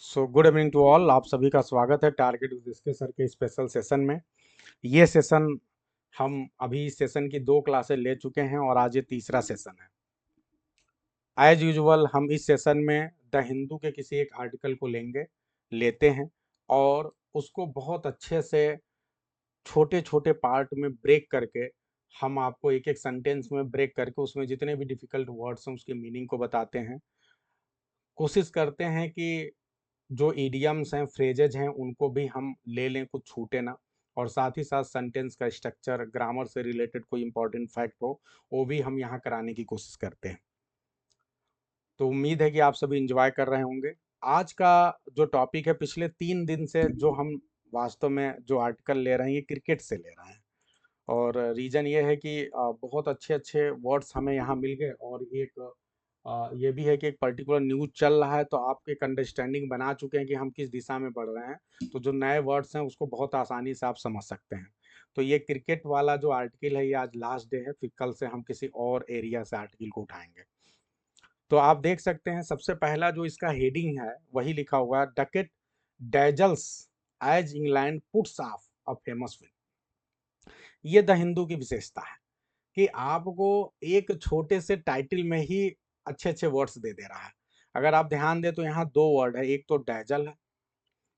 So good evening to all. आप सभी का स्वागत है टारगेट विद इसके सर के स्पेशल सेशन में। ये सेशन हम अभी इस सेशन की 2 क्लासें ले चुके हैं और आज ये तीसरा सेशन है। एज यूजुअल हम इस सेशन में द हिंदू के किसी एक आर्टिकल को लेते हैं और उसको बहुत अच्छे से छोटे छोटे पार्ट में ब्रेक करके हम आपको एक एक सेंटेंस में ब्रेक करके उसमें जितने भी डिफिकल्ट वर्ड्स हैं उसके मीनिंग को बताते हैं। कोशिश करते हैं कि जो इडियम्स हैं, फ्रेजेज हैं, उनको भी हम ले लें, कुछ छूटे ना। और साथ ही साथ सेंटेंस का स्ट्रक्चर, ग्रामर से रिलेटेड कोई इंपॉर्टेंट फैक्ट हो, वो भी हम यहाँ कराने की कोशिश करते हैं। तो उम्मीद है कि आप सभी इंजॉय कर रहे होंगे। आज का जो टॉपिक है, पिछले 3 दिन से जो हम वास्तव में जो आर्टिकल ले रहे हैं, ये क्रिकेट से ले रहे हैं। और रीज़न ये है कि बहुत अच्छे अच्छे वर्ड्स हमें यहाँ मिल गए और एक ये भी है कि एक पर्टिकुलर न्यूज़ चल रहा है, तो आप एक अंडरस्टैंडिंग बना चुके हैं कि हम किस दिशा में बढ़ रहे हैं। तो जो नए वर्ड्स हैं उसको बहुत आसानी से आप समझ सकते हैं। तो ये क्रिकेट वाला जो आर्टिकल है, ये आज लास्ट डे है, फिर कल से हम किसी और एरिया से आर्टिकल को उठाएंगे। तो आप देख सकते हैं सबसे पहला जो इसका हेडिंग है वही लिखा हुआ है, Duckett dazzles as England puts off a famous win. ये द हिंदू की विशेषता है कि आपको एक छोटे से टाइटल में ही अच्छे अच्छे वर्ड्स दे दे रहा है। अगर आप ध्यान दें तो यहाँ 2 वर्ड है, एक तो डैजल है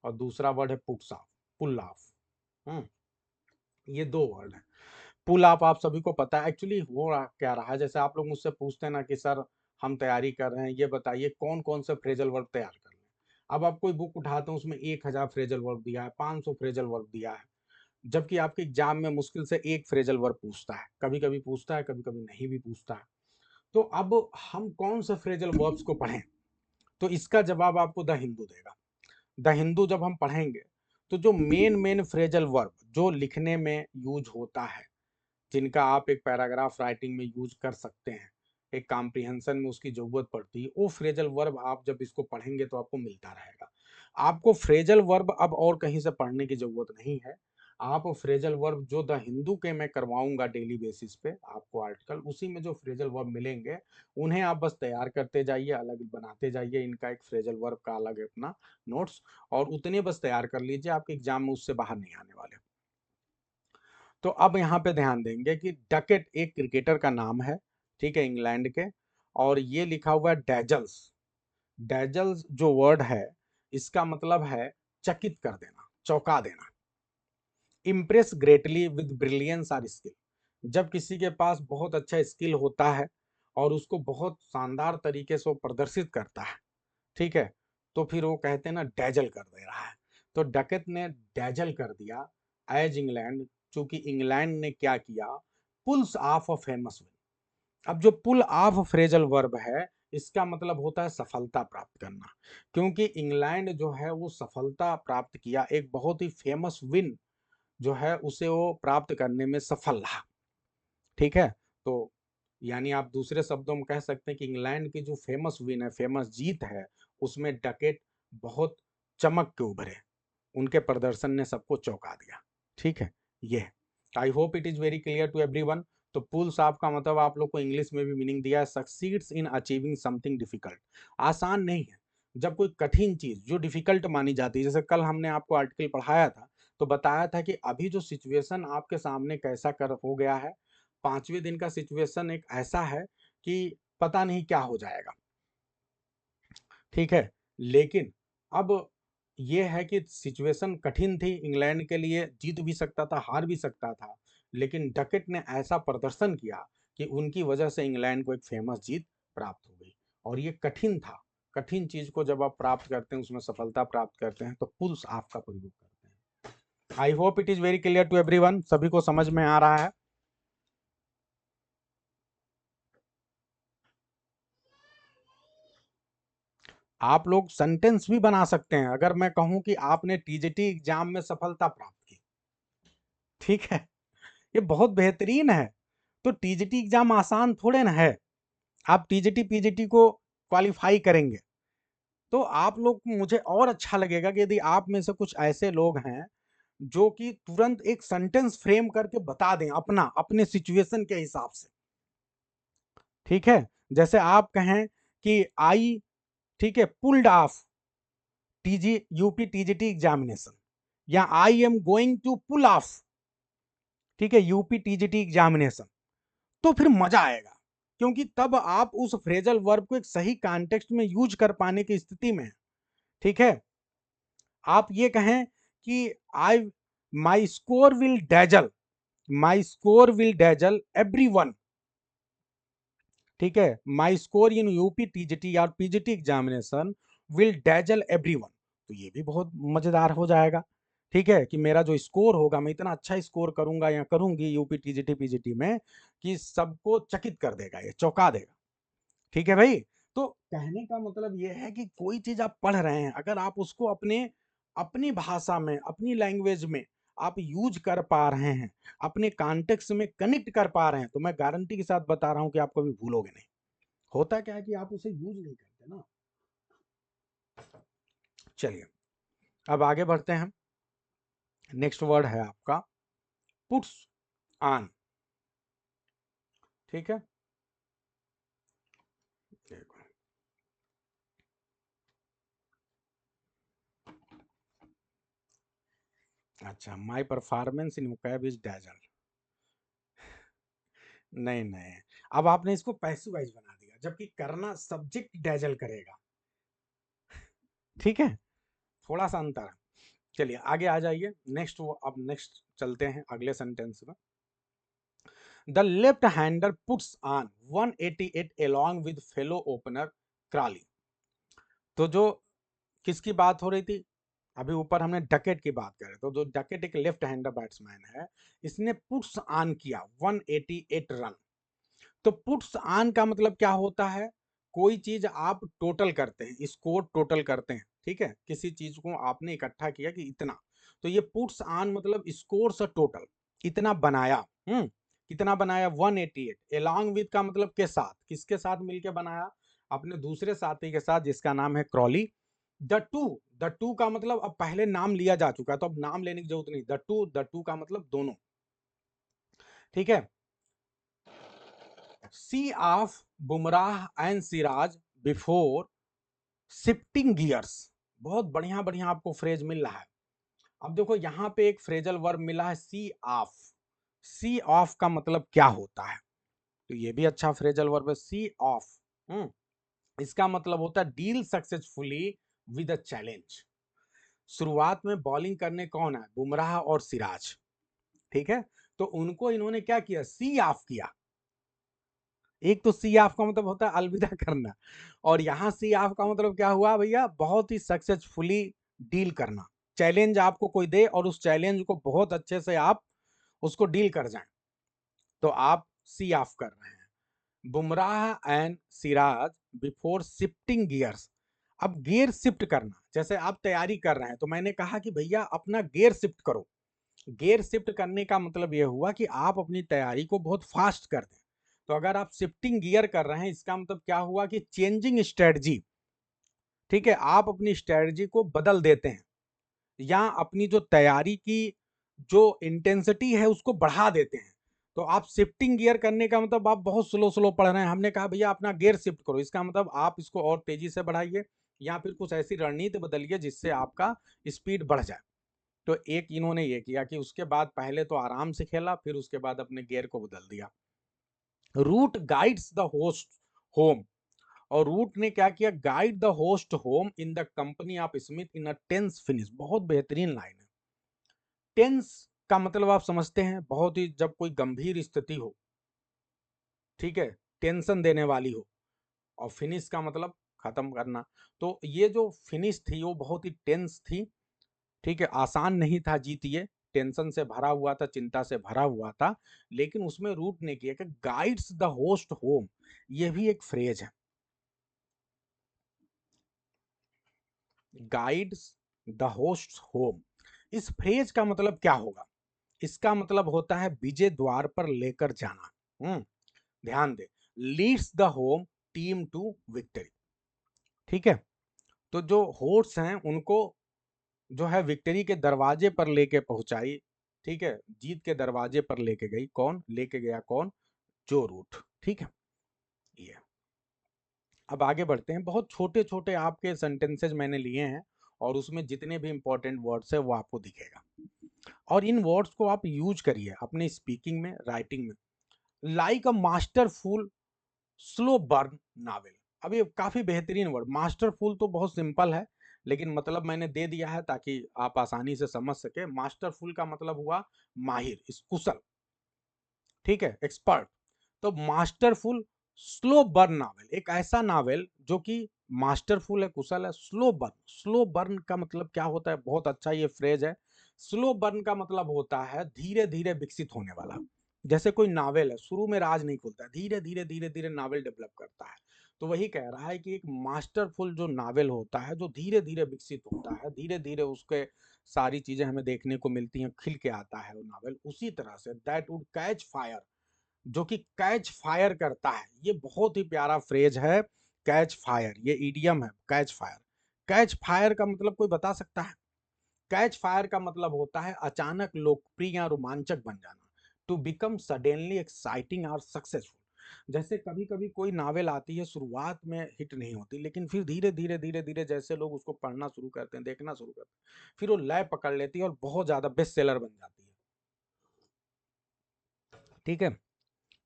और दूसरा वर्ड है पुट्स ऑफ, पुल ऑफ। ये 2 वर्ड है। पुल ऑफ आप सभी को पता है एक्चुअली क्या रहा है। जैसे आप लोग मुझसे पूछते हैं ना कि सर हम तैयारी कर रहे हैं, ये बताइए कौन कौन से फ्रेजल वर्ब तैयार कर लें। अब आप कोई बुक उठाते हैं, उसमें 1000 फ्रेजल वर्ब दिया है, 500 फ्रेजल वर्ब दिया है, जबकि आपके एग्जाम में मुश्किल से एक फ्रेजल वर्ब पूछता है, कभी कभी पूछता है, कभी कभी नहीं भी पूछता है। तो अब हम कौन से फ्रेजल वर्ब्स को पढ़ें, तो इसका जवाब आपको द हिंदू देगा। द हिंदू जब हम पढ़ेंगे तो जो मेन मेन फ्रेजल वर्ब जो लिखने में यूज होता है, जिनका आप एक पैराग्राफ राइटिंग में यूज कर सकते हैं, एक कॉम्प्रिहेंशन में उसकी जरूरत पड़ती है, वो फ्रेजल वर्ब आप जब इसको पढ़ेंगे तो आपको मिलता रहेगा। आपको फ्रेजल वर्ब अब और कहीं से पढ़ने की जरूरत नहीं है। आप फ्रेजल वर्ब जो द हिंदू के मैं करवाऊंगा डेली बेसिस पे आपको आर्टिकल, उसी में जो फ्रेजल वर्ब मिलेंगे उन्हें आप बस तैयार करते जाइए, अलग बनाते जाइए, इनका एक फ्रेजल वर्ब का अलग अपना नोट्स, और उतने बस तैयार कर लीजिए, आपके एग्जाम में उससे बाहर नहीं आने वाले। तो अब यहाँ पे ध्यान देंगे कि डकेट एक क्रिकेटर का नाम है, ठीक है, इंग्लैंड के। और ये लिखा हुआ है डैजल्स। डैजल्स जो वर्ड है, इसका मतलब है चकित कर देना, चौंका देना। Impress greatly with brilliance or skill. जब किसी के पास बहुत अच्छा स्किल होता है और उसको बहुत शानदार तरीके से वो प्रदर्शित करता है, ठीक है, तो फिर वो कहते हैं ना डैजल कर दे रहा है। तो डकैत ने डैजल कर दिया एज इंग्लैंड, चूंकि इंग्लैंड ने क्या किया, pulls off a famous win. अब जो पुल ऑफ फ्रेजल वर्ब है, इसका मतलब होता है सफलता प्राप्त करना। क्योंकि इंग्लैंड जो है वो सफलता प्राप्त किया, एक बहुत ही फेमस विन जो है उसे वो प्राप्त करने में सफल रहा, ठीक है। तो यानी आप दूसरे शब्दों में कह सकते हैं कि इंग्लैंड की जो फेमस विन है, फेमस जीत है, उसमें डकेट बहुत चमक के उभरे, उनके प्रदर्शन ने सबको चौंका दिया, ठीक है। ये I hope it is very clear to everyone. तो पुल्स आपका मतलब आप लोग को इंग्लिश में भी मीनिंग दिया है, succeeds in achieving something difficult. आसान नहीं है। जब कोई कठिन चीज जो डिफिकल्ट मानी जाती है, जैसे कल हमने आपको आर्टिकल पढ़ाया था तो बताया था कि अभी जो सिचुएशन आपके सामने कैसा कर हो गया है, 5वें दिन का सिचुएशन एक ऐसा है कि पता नहीं क्या हो जाएगा, ठीक है। लेकिन अब ये है कि सिचुएशन कठिन थी, इंग्लैंड के लिए जीत भी सकता था, हार भी सकता था, लेकिन डकेट ने ऐसा प्रदर्शन किया कि उनकी वजह से इंग्लैंड को एक फेमस जीत प्राप्त हो गई। और ये कठिन था। कठिन चीज को जब आप प्राप्त करते हैं, उसमें सफलता प्राप्त करते हैं, तो पुल्स आपका प्रयोग करते हैं। I hope it is very clear to everyone, सभी को समझ में आ रहा है। आप लोग सेंटेंस भी बना सकते हैं। अगर मैं कहूं कि आपने टीजीटी एग्जाम में सफलता प्राप्त की, ठीक है, ये बहुत बेहतरीन है। तो टीजीटी एग्जाम आसान थोड़े ना है। आप टीजीटी पीजीटी को क्वालिफाई करेंगे तो आप लोग, मुझे और अच्छा लगेगा कि यदि आप में से कुछ ऐसे लोग हैं जो कि तुरंत एक सेंटेंस फ्रेम करके बता दें अपना, अपने सिचुएशन के हिसाब से, ठीक है। जैसे आप कहें कि आई, ठीक है, pulled off UP TGT examination, या I am going to pull off, ठीक है, यूपी टीजीटी एग्जामिनेशन, तो फिर मजा आएगा, क्योंकि तब आप उस फ्रेजल वर्ब को एक सही कॉन्टेक्स्ट में यूज कर पाने की स्थिति में हैं, ठीक है। आप ये कहें कि I my score will dazzle, my score will dazzle everyone, ठीक है, my score in UP TGT और PGT examination will dazzle everyone, तो ये भी बहुत मजेदार हो जाएगा, ठीक है, कि मेरा जो स्कोर होगा, मैं इतना अच्छा स्कोर करूंगा या करूंगी यूपी टीजीटी पीजीटी में कि सबको चकित कर देगा, ये चौंका देगा, ठीक है भाई। तो कहने का मतलब ये है कि कोई चीज आप पढ़ रहे हैं, अगर आप उसको अपने अपनी भाषा में, अपनी लैंग्वेज में आप यूज कर पा रहे हैं, अपने कॉन्टेक्स्ट में कनेक्ट कर पा रहे हैं, तो मैं गारंटी के साथ बता रहा हूं कि आप कभी भूलोगे नहीं। होता क्या है कि आप उसे यूज नहीं करते ना। चलिए अब आगे बढ़ते हैं। नेक्स्ट वर्ड है आपका पुट्स ऑन, ठीक है। देखो, अच्छा, my performance in vocab is dazzle, नहीं नहीं, अब आपने इसको पैसिवाइज बना दिया, जबकि करना सब्जेक्ट डैजल करेगा, ठीक है, थोड़ा सा अंतर है। चलिए आगे आ जाइए, नेक्स्ट, वो अब नेक्स्ट चलते हैं अगले सेंटेंस में। The left hander puts on 188 along with fellow opener Crawley, तो जो किसकी बात हो रही थी, अभी ऊपर हमने डकेट की बात करें, तो जो डकेट एक लेफ्ट हैंडर बैट्समैन है, इसने पुट्स ऑन किया 188 रन। तो पुट्स ऑन का मतलब क्या होता है, कोई चीज आप टोटल करते हैं, स्कोर टोटल करते हैं, ठीक है, किसी चीज को आपने इकट्ठा किया कि इतना, तो ये पुट्स ऑन मतलब स्कोर से टोटल इतना बनाया, कितना बनाया 188, एलॉन्ग विद का मतलब के साथ, किसके साथ मिलके बनाया, अपने दूसरे साथी के साथ जिसका नाम है क्रॉली। द टू का मतलब अब पहले नाम लिया जा चुका है, तो अब नाम लेने की जरूरत नहीं, द टू का मतलब दोनों, ठीक है। See off Bumrah and Siraj before shifting gears, बहुत बढ़िया बढ़िया आपको फ्रेज मिल रहा है। अब देखो यहाँ पे एक फ्रेजल वर्ब मिला है सी ऑफ, सी ऑफ का मतलब क्या होता है, तो ये भी अच्छा फ्रेजल वर्ब है, सी ऑफ। इसका मतलब होता है deal successfully with a challenge. शुरुआत में बॉलिंग करने कौन है, बुमराह और सिराज, ठीक है, तो उनको इन्होंने क्या किया, सी ऑफ किया। एक तो सी ऑफ का मतलब होता है अलविदा करना, और यहाँ सी ऑफ का मतलब क्या हुआ भैया, बहुत ही सक्सेसफुली डील करना, चैलेंज आपको कोई दे और उस चैलेंज को बहुत अच्छे से आप उसको डील कर जाएं, तो आप सी ऑफ कर रहे हैं। Bumrah and Siraj before shifting gears, अब गियर शिफ्ट करना, जैसे आप तैयारी कर रहे हैं, तो मैंने कहा कि भैया अपना गियर शिफ्ट करो। गियर शिफ्ट करने का मतलब यह हुआ कि आप अपनी तैयारी को बहुत फास्ट कर दें, तो अगर आप शिफ्टिंग गियर कर रहे हैं, इसका मतलब क्या हुआ कि चेंजिंग स्ट्रेटजी, ठीक है, आप अपनी स्ट्रेटजी को बदल देते हैं, या अपनी जो तैयारी की जो इंटेंसिटी है उसको बढ़ा देते हैं। तो आप शिफ्टिंग गियर करने का मतलब आप बहुत स्लो स्लो पढ़ रहे हैं, हमने कहा भैया अपना गियर शिफ्ट करो, इसका मतलब आप इसको और तेजी से बढ़ाइए, या फिर कुछ ऐसी रणनीति बदलिए जिससे आपका स्पीड बढ़ जाए। तो एक इन्होंने ये किया कि उसके बाद पहले तो आराम से खेला, फिर उसके बाद अपने गियर को बदल दिया। Root guides the host home, और रूट ने क्या किया, guide the host home in the company of Smith in a tense finish, बहुत बेहतरीन लाइन है। टेंस का मतलब आप समझते हैं, बहुत ही जब कोई गंभीर स्थिति हो, ठीक है, टेंशन देने वाली हो, और फिनिश का मतलब खत्म करना, तो ये जो फिनिश थी वो बहुत ही टेंस थी, ठीक है, आसान नहीं था जीत, ये टेंशन से भरा हुआ था, चिंता से भरा हुआ था, लेकिन उसमें रूट ने किया कि गाइड्स द होस्ट होम, ये भी एक फ्रेज है, गाइड्स द होस्ट होम। इस फ्रेज का मतलब क्या होगा, इसका मतलब होता है विजय द्वार पर लेकर जाना। ध्यान दे, leads the home team to victory, ठीक है, तो जो होस्ट हैं उनको जो है विक्ट्री के दरवाजे पर लेके पहुंचाई, ठीक है, जीत के दरवाजे पर लेके गई, कौन लेके गया, कौन, जो रूट, ठीक है। ये अब आगे बढ़ते हैं, बहुत छोटे छोटे आपके सेंटेंसेज मैंने लिए हैं, और उसमें जितने भी इंपॉर्टेंट वर्ड्स है वो आपको दिखेगा, और इन वर्ड्स को आप यूज करिए अपने स्पीकिंग में, राइटिंग में। लाइक अ मास्टरफुल स्लो बर्न नावल। अब ये काफी बेहतरीन वर्ड, मास्टरफुल तो बहुत सिंपल है, लेकिन मतलब मैंने दे दिया है ताकि आप आसानी से समझ सके। मास्टरफुल का मतलब हुआ माहिर, कुशल, ठीक है, एक्सपर्ट। तो मास्टरफुल स्लो बर्न नावल, एक ऐसा नावल जो कि मास्टरफुल है, कुशल है, स्लो बर्न। स्लो बर्न का मतलब क्या होता है, बहुत अच्छा ये फ्रेज है। स्लो बर्न का मतलब होता है धीरे धीरे विकसित होने वाला। जैसे कोई नावल है, शुरू में राज नहीं खुलता है, धीरे धीरे धीरे धीरे नावल डेवलप करता है। तो वही कह रहा है कि एक मास्टरफुल जो नावल होता है, जो धीरे धीरे विकसित होता है, धीरे धीरे उसके सारी चीजें हमें देखने को मिलती हैं, खिल के आता है वो नावल, उसी तरह say that would catch fire, जो कि कैच फायर करता है। ये बहुत ही प्यारा फ्रेज है, कैच फायर, ये ईडियम है, कैच फायर। कैच फायर का मतलब कोई बता सकता है? कैच फायर का मतलब होता है अचानक लोकप्रिय या रोमांचक बन जाना, टू बिकम सडनली एक्साइटिंग और सक्सेसफुल। जैसे कभी कभी कोई नावल आती है, शुरुआत में हिट नहीं होती, लेकिन फिर धीरे धीरे धीरे धीरे जैसे लोग उसको पढ़ना शुरू करते हैं, देखना शुरू करते हैं, फिर वो लय पकड़ लेती है और बहुत ज्यादा बेस्ट सेलर बन जाती है, ठीक है।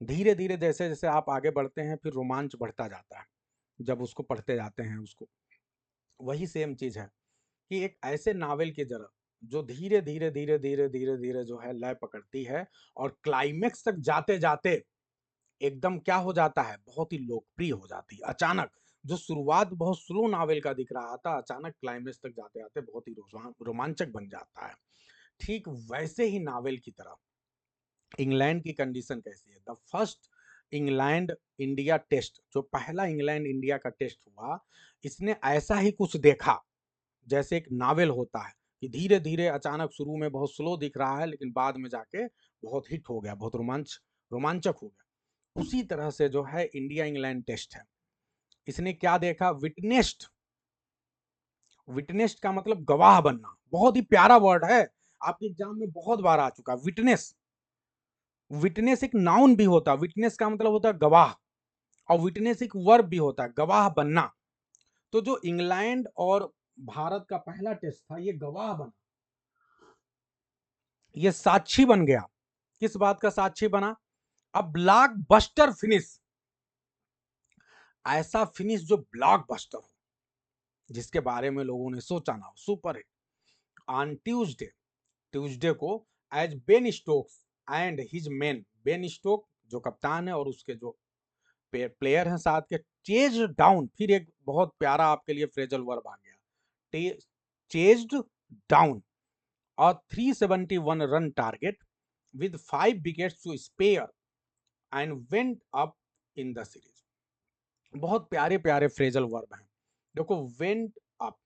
धीरे धीरे जैसे जैसे आप आगे बढ़ते हैं, फिर रोमांच बढ़ता जाता है जब उसको पढ़ते जाते हैं उसको। वही सेम चीज है कि एक ऐसे नावल की जरा, जो धीरे धीरे धीरे धीरे धीरे धीरे जो है लय पकड़ती है, और क्लाइमेक्स तक जाते जाते एकदम क्या हो जाता है, बहुत ही लोकप्रिय हो जाती है अचानक। जो शुरुआत बहुत स्लो नावल का दिख रहा था, अचानक क्लाइमेक्स तक जाते जाते बहुत ही रोमांचक बन जाता है। ठीक वैसे ही नावल की तरह इंग्लैंड की कंडीशन कैसी है। The first England India test, जो पहला इंग्लैंड इंडिया का टेस्ट हुआ, इसने ऐसा ही कुछ देखा, जैसे एक नावल होता है कि धीरे धीरे अचानक शुरू में बहुत स्लो दिख रहा है, लेकिन बाद में जाके बहुत हिट हो गया, बहुत रोमांचक हो गया। उसी तरह से जो है इंडिया इंग्लैंड टेस्ट है, इसने क्या देखा, विटनेस्ड। विटनेस्ड का मतलब गवाह बनना, बहुत ही प्यारा वर्ड है, आपके एग्जाम में बहुत बार आ चुका। विटनेस, विटनेस एक नाउन भी होता है, विटनेस का मतलब होता है गवाह, और विटनेस एक वर्ब भी होता है, गवाह बनना। तो जो इंग्लैंड और भारत का पहला टेस्ट था, ये गवाह बना, ये साक्षी बन गया। किस बात का साक्षी बना? अब ब्लॉकबस्टर फिनिश, ऐसा फिनिश जो ब्लॉकबस्टर हो, जिसके बारे में लोगों ने सोचा ना हो, super hit. On Tuesday, Tuesday को, as Ben Stokes and his men, Ben Stoke जो कप्तान है और उसके जो प्लेयर हैं साथ के, चेज डाउन, फिर एक बहुत प्यारा आपके लिए फ्रेजल वर्ब आ गया, चेज्ड डाउन, और 371 run target with 5 wickets to spare and went up in the series। बहुत प्यारे प्यारे फ्रेजल वर्ब हैं। देखो, वेंट अप,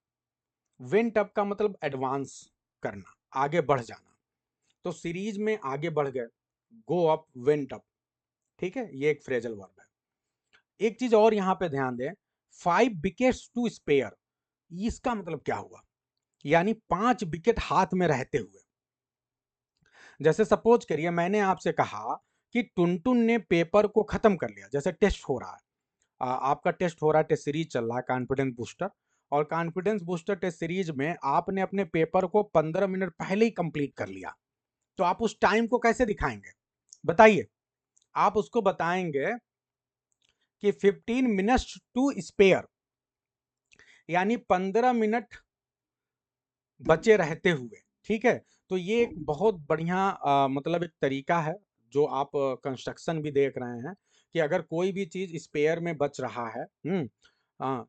वेंट अप का मतलब एडवांस करना, आगे बढ़ जाना। तो सीरीज में आगे बढ़ गए, गो अप, वेंट अप, ठीक है, ये एक फ्रेजल वर्ब है। एक चीज और यहां पे ध्यान दें, 5 विकेट्स टू स्पेयर, इसका मतलब क्या हुआ, यानी 5 विकेट हाथ में रहते हुए। जैसे सपोज करिए मैंने आपसे कहा कि टुनटुन ने पेपर को खत्म कर लिया, जैसे टेस्ट हो रहा है, आपका टेस्ट हो रहा है, टेस्ट सीरीज चल रहा है कॉन्फिडेंस बूस्टर, और कॉन्फिडेंस बूस्टर टेस्ट सीरीज में आपने अपने पेपर को 15 मिनट पहले ही कंप्लीट कर लिया, तो आप उस टाइम को कैसे दिखाएंगे, बताइए? आप उसको बताएंगे कि 15 मिनट्स टू स्पेयर, यानी 15 मिनट बचे रहते हुए, ठीक है। तो ये एक बहुत बढ़िया मतलब एक तरीका है, जो आप कंस्ट्रक्शन भी देख रहे हैं, कि अगर कोई भी चीज स्पेयर में बच रहा है,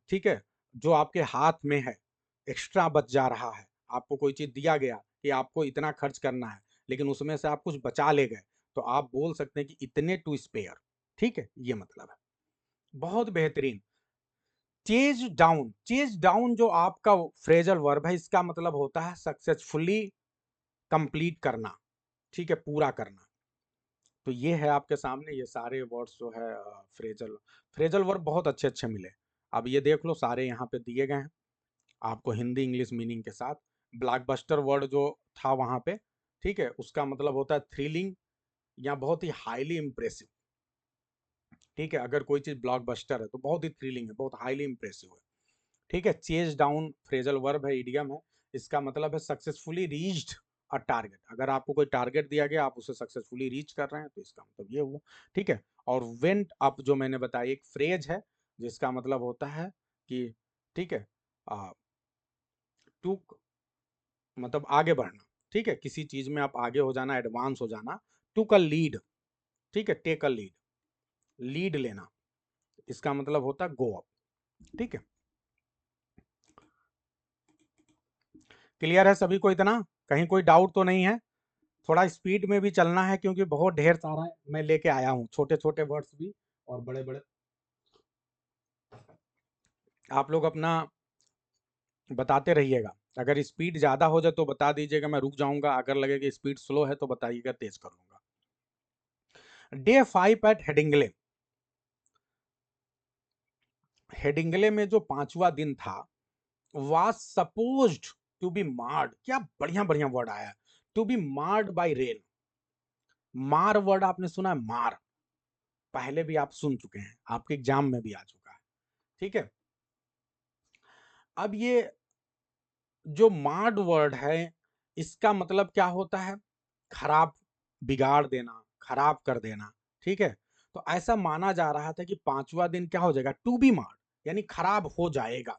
ठीक है, जो आपके हाथ में है, एक्स्ट्रा बच जा रहा है, आपको कोई चीज दिया गया कि आपको इतना खर्च करना है, लेकिन उसमें से आप कुछ बचा ले गए, तो आप बोल सकते हैं कि इतने टू स्पेयर, ठीक है, ये मतलब है। बहुत बेहतरीन। चेज डाउन, चेज डाउन जो आपका फ्रेजल वर्ब है, इसका मतलब होता है सक्सेसफुली कंप्लीट करना, ठीक है, पूरा करना। तो ये है आपके सामने, ये सारे वर्ड्स जो है फ्रेजल, फ्रेजल वर्ब बहुत अच्छे अच्छे मिले। अब ये देख लो, सारे यहाँ पे दिए गए हैं आपको, हिंदी इंग्लिश मीनिंग के साथ। ब्लॉकबस्टर वर्ड जो था वहाँ पे, ठीक है, उसका मतलब होता है थ्रिलिंग या बहुत ही हाईली इंप्रेसिव, ठीक है। अगर कोई चीज ब्लॉकबस्टर है तो बहुत ही थ्रिलिंग है, बहुत हाईली इंप्रेसिव है, ठीक है, चेज डाउन फ्रेजल वर्ब है, इडियम है, इसका मतलब है सक्सेसफुली रीच्ड अ टारगेट। अगर आपको कोई टारगेट दिया गया, आप उसे सक्सेसफुली रीच कर रहे हैं, तो इसका मतलब ये हुआ। ठीक है, और वेंट अप जो मैंने बताया एक फ्रेज है जिसका मतलब होता है कि, ठीक है, टू मतलब आगे बढ़ना। ठीक है, किसी चीज में आप आगे हो जाना, एडवांस हो जाना। टू का लीड, ठीक है, टेक अ लीड, लीड लेना, इसका मतलब होता है गो अप। ठीक है, क्लियर है सभी को इतना? कहीं कोई डाउट तो नहीं है? थोड़ा स्पीड में भी चलना है क्योंकि बहुत ढेर सारा मैं लेके आया हूँ, छोटे छोटे वर्ड्स भी और बड़े बड़े। आप लोग अपना बताते रहिएगा, अगर स्पीड ज्यादा हो जाए तो बता दीजिएगा, मैं रुक जाऊंगा। अगर लगे कि स्पीड स्लो है तो बताइएगा, तेज कर लूंगा। डे 5 एट हेडिंगले, हेडिंगले में जो 5वां दिन था, was supposed to be marred, क्या बढ़िया बढ़िया वर्ड आया है, to be marred by rain। मार वर्ड आपने सुना है, मार, पहले भी आप सुन चुके हैं, आपके एग्जाम में भी आ चुका है। ठीक है, अब ये जो मार्ड वर्ड है, इसका मतलब क्या होता है? खराब, बिगाड़ देना, खराब कर देना। ठीक है, तो ऐसा माना जा रहा था कि 5वां दिन क्या हो जाएगा, टू बी मार्ड, यानी खराब हो जाएगा।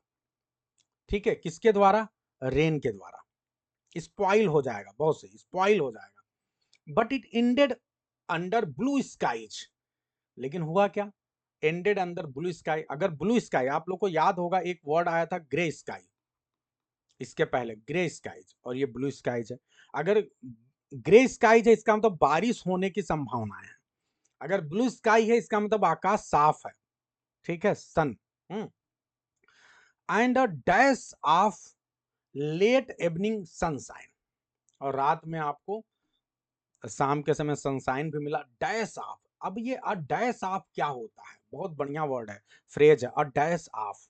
ठीक है, किसके द्वारा? रेन के द्वारा, स्पॉइल हो जाएगा, बहुत सही, स्पॉइल हो जाएगा। But it ended under blue skies, लेकिन हुआ क्या? Ended under blue sky. अगर ब्लू स्काई, आप लोग को याद होगा एक वर्ड आया था ग्रे स्काई, इसके पहले ग्रे स्काईज, और ये ब्लू स्काईज है। अगर ग्रे स्काईज है इसका मतलब बारिश होने की संभावना है, अगर ब्लू स्काई है इसका मतलब आकाश साफ है। ठीक है, sun. And a dash of late evening sunshine, और रात में आपको शाम के समय सनशाइन भी मिला। डैश ऑफ, अब ये अ डैश ऑफ क्या होता है? बहुत बढ़िया वर्ड है, फ्रेज है, अ डैश ऑफ।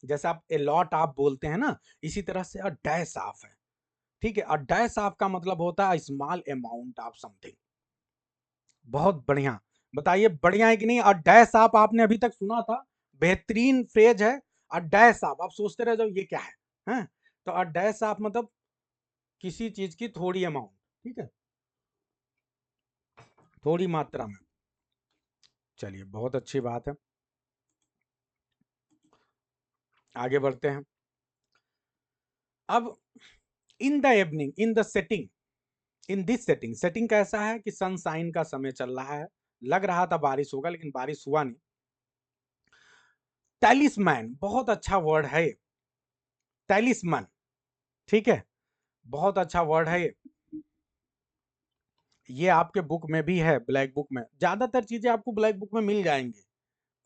जैसे आप ए लॉट ऑफ बोलते हैं ना, इसी तरह से अ डैश ऑफ है। ठीक है, अ डैश ऑफ का मतलब होता है स्मॉल अमाउंट ऑफ समथिंग। बहुत बढ़िया, बताइए बढ़िया है कि नहीं? अ डैश ऑफ आपने अभी तक सुना था, बेहतरीन फ्रेज है। अ डैश ऑफ, आप सोचते रह जाओ ये क्या है, हैं? तो अ डैश ऑफ मतलब किसी चीज की थोड़ी अमाउंट। ठीक है, थोड़ी मात्रा में। चलिए, बहुत अच्छी बात है, आगे बढ़ते हैं। अब in the evening, in the setting, in this setting, setting कैसा है कि सनशाइन का समय चल रहा है, लग रहा था बारिश होगा लेकिन बारिश हुआ नहीं। टैलिस्मैन, बहुत अच्छा वर्ड है ये, टैलिस्मैन। ठीक है, बहुत अच्छा वर्ड है ये आपके बुक में भी है, ब्लैक बुक में। ज्यादातर चीजें आपको ब्लैक बुक में मिल जाएंगी,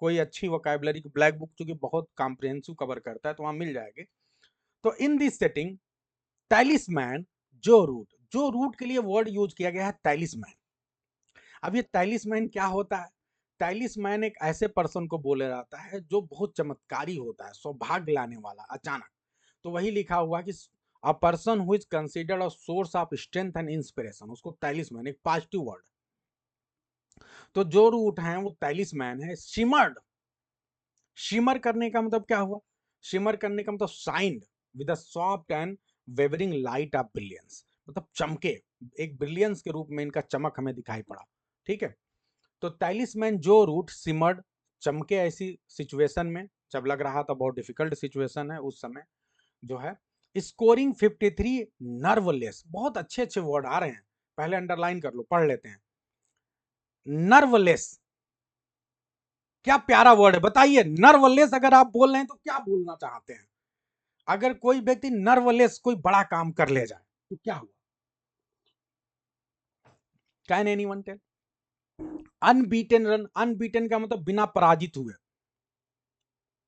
कोई अच्छी वोकैबुलरी की ब्लैक बुक चूंकि बहुत कॉम्प्रिहेंसिव कवर करता है तो वहां मिल जाएगी। तो इन दिस सेटिंग टैलिस्मैन, जो रूट, जो रूट के लिए वर्ड यूज किया गया है टैलिस्मैन। अब ये टैलिस्मैन क्या होता है? टैलिस्मैन एक ऐसे पर्सन को बोला जाता है जो बहुत चमत्कारी होता है, सौभाग्य लाने वाला, अचानक। तो वही लिखा हुआ कि a person who is considered a source of strength and inspiration, उसको टैलिस्मैन, एक पॉजिटिव वर्ड। तो जो रूट है वो टैलिस्मैन है। शिमर्ड, शिमर करने का मतलब क्या हुआ? शिमर करने का मतलब shined with a soft and wavering light of brilliance, मतलब चमके, एक ब्रिलियंस के रूप में इनका चमक हमें दिखाई पड़ा। ठीक है, तो टैलिस्मैन जो रूट सिमर्ड, चमके ऐसी सिचुएशन में, जब लग रहा था बहुत डिफिकल्ट सिचुएशन है उस समय जो है। स्कोरिंग 53, नर्वलेस, बहुत अच्छे अच्छे वर्ड आ रहे हैं, पहले अंडरलाइन कर लो, पढ़ लेते हैं। नर्वलेस, क्या प्यारा वर्ड है, बताइए नर्वलेस अगर आप बोल रहे हैं तो क्या बोलना चाहते हैं? अगर कोई व्यक्ति नर्वलेस कोई बड़ा काम कर ले जाए तो क्या हुआ? Can anyone tell? Unbeaten run, unbeaten का मतलब बिना पराजित हुए,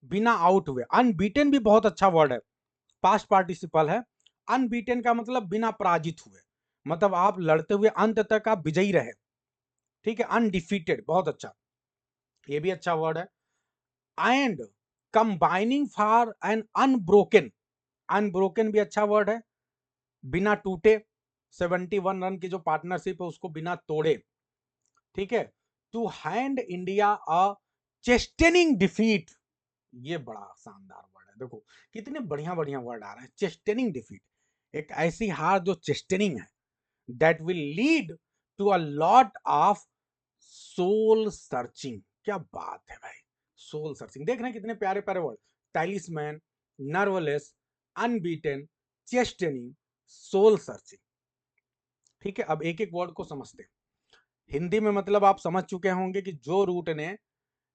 बिना आउट हुए। अनबीटन भी बहुत अच्छा वर्ड है, पास्ट पार्टिसिपल है। अनबीटन का मतलब बिना पराजित हुए, मतलब आप लड़ते हुए अंत तक आप विजयी रहे। ठीक है, अनडिफीटेड, बहुत अच्छा, ये भी अच्छा वर्ड है। And combining for an unbroken, unbroken भी अच्छा वर्ड है, बिना टूटे। 71 रन की जो पार्टनरशिप है उसको बिना तोड़े। ठीक है, to hand India a chastening defeat, ये बड़ा शानदार वर्ड है, देखो कितने बढ़िया बढ़िया वर्ड आ रहे हैं। चेस्टनिंग डिफीट, एक ऐसी हार जो चेस्टनिंग है, that will lead to a lot of soul searching. क्या बात है भाई, सोल सर्चिंग। देख रहे हैं कितने प्यारे प्यारे वर्ड, टाइलिसमैन, नर्वलेस, अनबीटन, चेस्टनिंग, सोल सर्चिंग। ठीक है, अब एक एक वर्ड को समझते हैं। हिंदी में मतलब आप समझ चुके होंगे कि जो रूट ने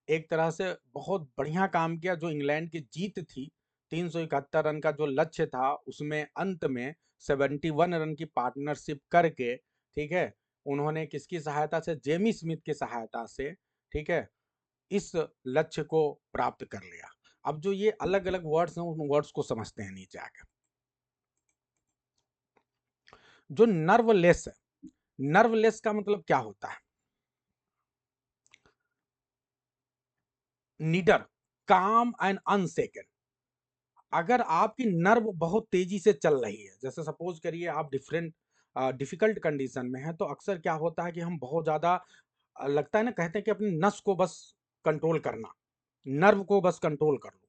एक तरह से बहुत बढ़िया काम किया, जो इंग्लैंड की जीत थी 371 रन का जो लक्ष्य था, उसमें अंत में 71 रन की पार्टनरशिप करके, ठीक है, उन्होंने किसकी सहायता से, जेमी स्मिथ की सहायता से, ठीक है, इस लक्ष्य को प्राप्त कर लिया। अब जो ये अलग अलग वर्ड्स हैं, उन वर्ड्स को समझते हैं नीचे आकर। जो नर्वलेस है, नर्वलेस का मतलब क्या होता है? नीडर, काम एंड अनसेकन। अगर आपकी नर्व बहुत तेजी से चल रही है, जैसे सपोज करिए आप डिफिकल्ट कंडीशन में है, तो अक्सर क्या होता है कि हम बहुत ज्यादा लगता है ना, कहते हैं कि अपनी नस को बस कंट्रोल करना, नर्व को बस कंट्रोल कर लो।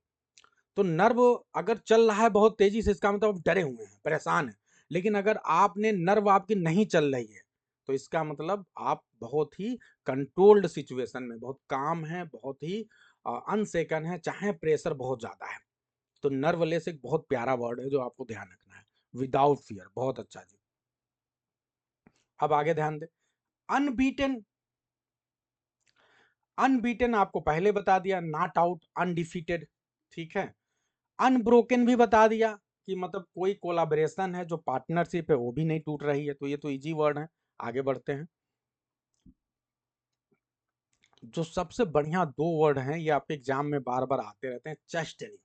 तो नर्व अगर चल रहा है बहुत तेजी से, इसका मतलब आप डरे हुए हैं, परेशान हैं। लेकिन अगर आपने नर्व आपकी नहीं चल रही है, तो इसका मतलब आप बहुत ही कंट्रोल्ड सिचुएशन में, बहुत काम है, बहुत ही अनसेकन है, चाहे प्रेशर बहुत ज्यादा है। तो नर्वलेस एक बहुत प्यारा वर्ड है जो आपको ध्यान रखना है। विदाउट फियर, बहुत अच्छा जी। अब आगे ध्यान दे। अनबीटन, अनबीटन आपको पहले बता दिया, नॉट आउट, अनडिफीटेड, ठीक है। अनब्रोकन भी बता दिया कि मतलब कोई कोलाबरेशन है, जो पार्टनरशिप है वो भी नहीं टूट रही है। तो ये तो इजी वर्ड है। आगे बढ़ते हैं। जो सबसे बढ़िया दो वर्ड हैं, ये आपके एग्जाम में बार बार आते रहते हैं, चेस्टनिंग।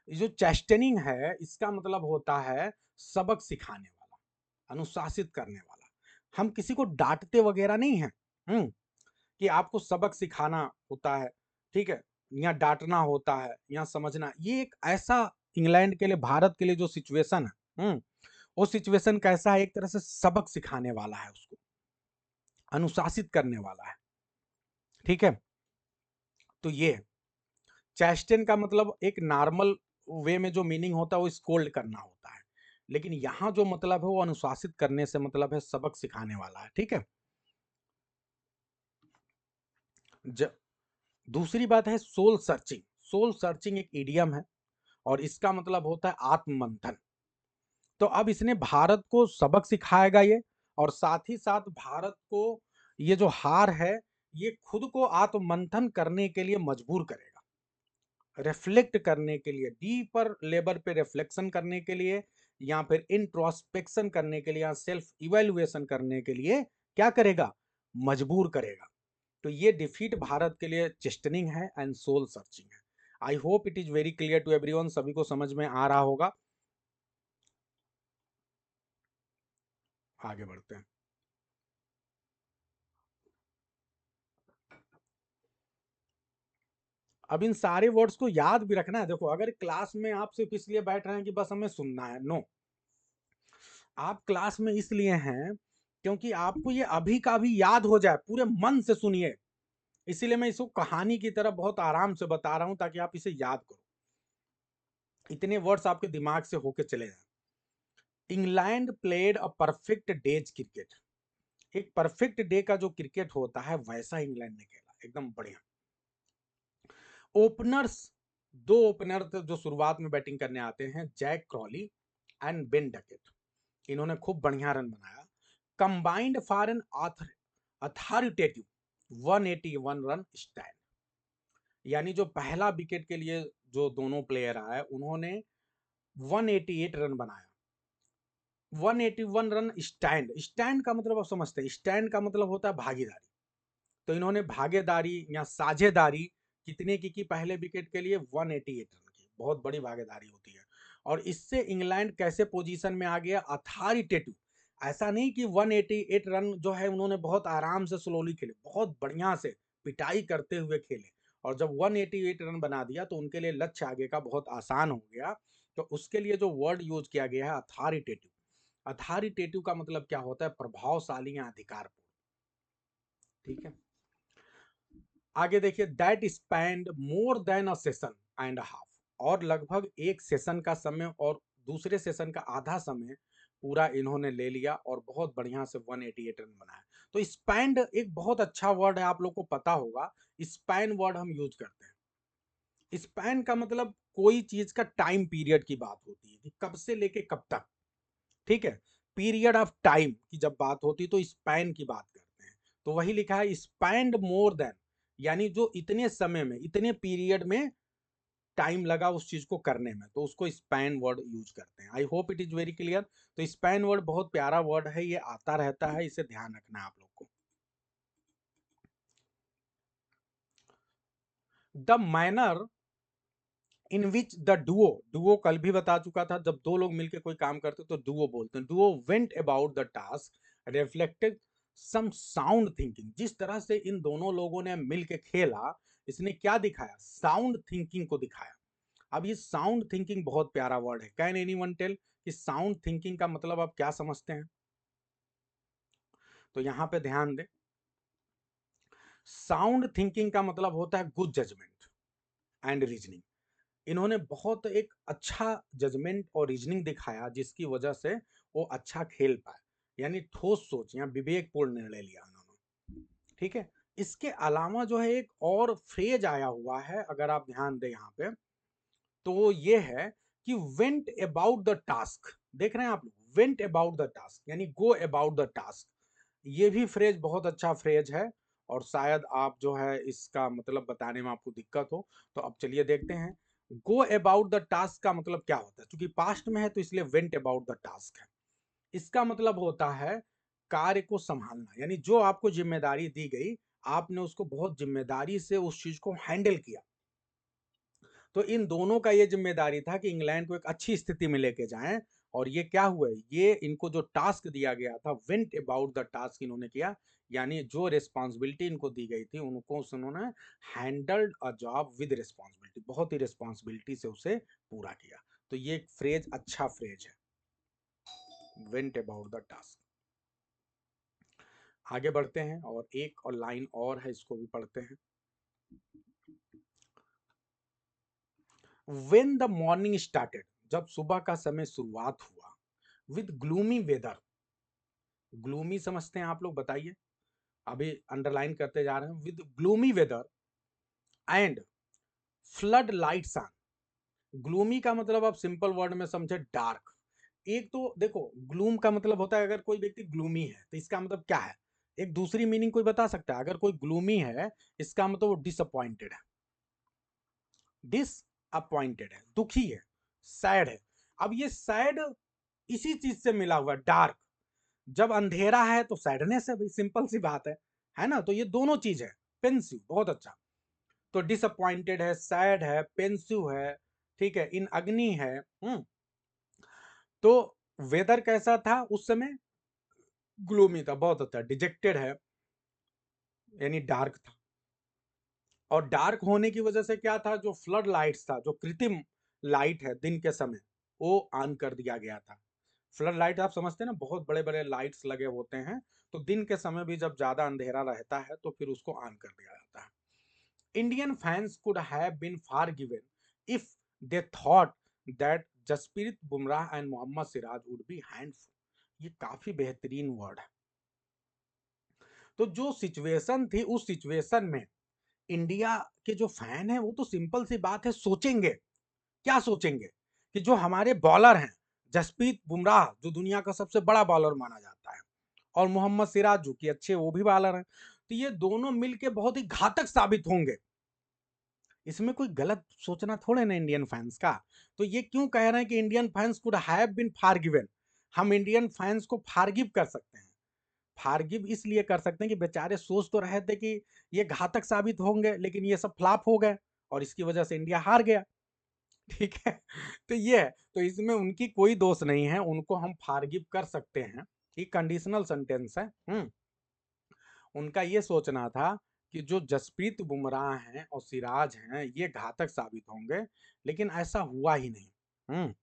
जो चेस्टनिंग है, इसका मतलब होता है सबक सिखाने वाला, अनुशासित करने वाला। हम किसी को डांटते वगैरह नहीं है, कि आपको सबक सिखाना होता है, ठीक है, या डांटना होता है, या समझना। ये एक ऐसा इंग्लैंड के लिए, भारत के लिए जो सिचुएशन है, वो सिचुएशन कैसा है, एक तरह से सबक सिखाने वाला है, उसको अनुशासित करने वाला है, ठीक है। तो ये चैस्टन का मतलब एक नॉर्मल वे में जो मीनिंग होता है वो स्कोल्ड करना होता है, लेकिन यहां जो मतलब है वो अनुशासित करने से मतलब है सबक सिखाने वाला है, ठीक है। दूसरी बात है सोल सर्चिंग। सोल सर्चिंग एक इडियम है, और इसका मतलब होता है आत्ममंथन। तो अब इसने भारत को सबक सिखाएगा ये, और साथ ही साथ भारत को ये जो हार है, ये खुद को आत्ममंथन करने के लिए मजबूर करेगा, रिफ्लेक्ट करने के लिए, डीपर लेवल पे रिफ्लेक्शन करने के लिए, या फिर इंट्रोस्पेक्शन करने के लिए, या सेल्फ इवेल्युएशन करने के लिए क्या करेगा, मजबूर करेगा। तो ये डिफीट भारत के लिए चेस्टनिंग है एंड सोल सर्चिंग है। I hope it is very clear to everyone, सभी को समझ में आ रहा होगा। आगे बढ़ते हैं। अब इन सारे वर्ड्स को याद भी रखना है। देखो, अगर क्लास में आप सिर्फ इसलिए बैठ रहे हैं कि बस हमें सुनना है, नो, आप क्लास में इसलिए हैं क्योंकि आपको ये अभी का अभी याद हो जाए, पूरे मन से सुनिए। इसीलिए मैं इसको कहानी की तरह बहुत आराम से बता रहा हूं, ताकि आप इसे याद करो, इतने वर्ड्स आपके दिमाग से होके चले जाए। England played a perfect days cricket. एक परफेक्ट डे का जो क्रिकेट होता है, वैसा इंग्लैंड ने खेला, एकदम बढ़िया। ओपनर्स, दो ओपनर जो शुरुआत में बैटिंग करने आते हैं, Jack Crawley and Ben Duckett, इन्होंने खूब बढ़िया रन बनाया। Combined for an authoritative 181 run stand, यानी जो पहला विकेट के लिए जो दोनों प्लेयर आए, उन्होंने 188 रन बनाया। 181 रन स्टैंड, स्टैंड का मतलब आप समझते हैं, स्टैंड का मतलब होता है भागीदारी। तो इन्होंने भागीदारी या साझेदारी कितने की पहले विकेट के लिए, 188 रन की, बहुत बड़ी भागीदारी होती है। और इससे इंग्लैंड कैसे पोजीशन में आ गया, अथॉरिटेटिव। ऐसा नहीं कि 188 रन जो है उन्होंने बहुत आराम से स्लोली खेले, बहुत बढ़िया से पिटाई करते हुए खेले, और जब 188 रन बना दिया तो उनके लिए लक्ष्य आगे का बहुत आसान हो गया। तो उसके लिए जो वर्ड यूज किया गया है, अथॉरिटेटिव। अथॉरिटेटिव का मतलब क्या होता है, प्रभावशाली या अधिकारपूर्ण, ठीक है। आगे देखिए, that spend more than a session and half. और लगभग एक सेशन का समय और दूसरे सेशन का आधा समय पूरा इन्होंने ले लिया और बहुत बढ़िया से 188 रन बनाया। तो स्पैन्ड एक बहुत अच्छा वर्ड है, आप लोग को पता होगा। स्पैन वर्ड हम यूज करते हैं। स्पैन का मतलब कोई चीज का टाइम पीरियड की बात होती है कि कब से लेके कब तक, ठीक है। पीरियड ऑफ टाइम की जब बात होती तो स्पैन की बात करते हैं। तो वही लिखा है स्पैंड मोर देन, यानी जो इतने समय में, इतने पीरियड में टाइम लगा उस चीज को करने में, तो उसको स्पैन वर्ड यूज करते हैं। I hope it is very clear. तो स्पैन वर्ड बहुत प्यारा वर्ड है, ये आता रहता है, इसे ध्यान रखना है आप लोग को। The manner in which the Duo, Duo कल भी बता चुका था, जब दो लोग मिलकर कोई काम करते तो डुओ बोलते हैं। Duo went about the task reflected some sound thinking. जिस तरह से इन दोनों लोगों ने मिलकर खेला, इसने क्या दिखाया? साउंड थिंकिंग को दिखाया। अब ये साउंड थिंकिंग बहुत प्यारा वर्ड है। कैन एनीवन टेल कि साउंड थिंकिंग का मतलब आप क्या समझते हैं? तो यहां पे ध्यान दें, साउंड थिंकिंग का मतलब होता है गुड जजमेंट एंड रीजनिंग। इन्होंने बहुत एक अच्छा जजमेंट और रीजनिंग दिखाया, जिसकी वजह से वो अच्छा खेल पाए, यानी ठोस सोच या विवेकपूर्ण निर्णय लिया उन्होंने, ठीक है। इसके अलावा जो है एक और फ्रेज आया हुआ है, अगर आप ध्यान दें यहाँ पे, तो वो ये है कि वेंट अबाउट द टास्क। देख रहे हैं आप लोग, वेंट अबाउट द टास्क यानी गो अबाउट द टास्क। ये भी फ्रेज बहुत अच्छा फ्रेज है, और शायद आप जो है इसका मतलब बताने में आपको दिक्कत हो। तो अब चलिए देखते हैं, गो अबाउट द टास्क का मतलब क्या होता है। क्योंकि पास्ट में है तो इसलिए वेंट अबाउट द टास्क है। इसका मतलब होता है कार्य को संभालना, यानी जो आपको जिम्मेदारी दी गई, आपने उसको बहुत जिम्मेदारी से उस चीज को हैंडल किया। तो इन दोनों का ये जिम्मेदारी था कि इंग्लैंड को एक अच्छी स्थिति में लेके जाएं। और ये क्या हुआ, ये इनको जो टास्क दिया गया था, वेंट अबाउट द टास्क इन्होंने किया, यानी जो रिस्पॉन्सिबिलिटी इनको दी गई थी उनको उन्होंने handled a job with responsibility, बहुत ही रिस्पॉन्सिबिलिटी से उसे पूरा किया। तो ये एक फ्रेज, अच्छा फ्रेज है, वेंट अबाउट द टास्क। आगे बढ़ते हैं और एक और लाइन और है, इसको भी पढ़ते हैं। When the morning started, जब सुबह का समय शुरुआत हुआ, with gloomy weather, gloomy समझते हैं आप लोग, बताइए, अभी अंडरलाइन करते जा रहे हैं, with gloomy weather and flood lights on। gloomy का मतलब आप सिंपल वर्ड में समझे, डार्क। एक तो देखो, ग्लूम का मतलब होता है अगर कोई व्यक्ति ग्लूमी है तो इसका मतलब क्या है, एक दूसरी मीनिंग कोई बता सकता है? अगर कोई ग्लूमी है, इसका मतलब वो डिसअपॉइंटेड है, डिसअपॉइंटेड है, दुखी है, सैड है। अब ये सैड इसी चीज से मिला हुआ, डार्क। जब अंधेरा है तो सैडनेस है भाई, सिंपल सी बात है ना। तो ये दोनों चीज है। पेंसिव, बहुत अच्छा। तो डिसअपॉइंटेड है, सैड है, पेंसिव है, ठीक है, इन अग्नि है। तो वेदर कैसा था उस समय? ग्लूमी था, बहुत अच्छा। डिजेक्टेड है यानी डार्क था। और डार्क होने की वजह से क्या था, जो फ्लड लाइट्स था, जो कृत्रिम लाइट है दिन के समय, वो ऑन कर दिया गया था। फ्लड लाइट आप समझते हैं ना, बहुत बड़े बड़े लाइट्स लगे होते हैं, तो दिन के समय भी जब ज्यादा अंधेरा रहता है तो फिर उसको ऑन कर दिया जाता है। Indian fans could have been forgiven if they thought that Jasprit Bumrah and Mohammed Siraj would be handful. ये काफी बेहतरीन वर्ड है। तो जो सिचुएशन थी, उस सिचुएशन में इंडिया के जो फैन है वो तो सिंपल सी बात है, सोचेंगे, क्या सोचेंगे कि जो हमारे बॉलर हैं, जसप्रीत बुमराह जो दुनिया का सबसे बड़ा बॉलर माना जाता है, और मोहम्मद सिराज जो कि अच्छे वो भी बॉलर हैं, तो ये दोनों मिलके बहुत ही घातक साबित होंगे। इसमें कोई गलत सोचना थोड़े ना इंडियन फैंस का। तो ये क्यों कह रहे हैं कि Indian fans could have been forgiven? हम इंडियन फैंस को फॉरगिव कर सकते हैं। फॉरगिव इसलिए कर सकते हैं कि बेचारे सोच तो रहे थे कि ये घातक साबित होंगे, लेकिन ये सब फ्लॉप हो गए और इसकी वजह से इंडिया हार गया, ठीक है। तो ये है, तो इसमें उनकी कोई दोष नहीं है, उनको हम फॉरगिव कर सकते हैं। ये कंडीशनल सेंटेंस है। उनका ये सोचना था कि जो जसप्रीत बुमराह हैं और सिराज हैं ये घातक साबित होंगे, लेकिन ऐसा हुआ ही नहीं।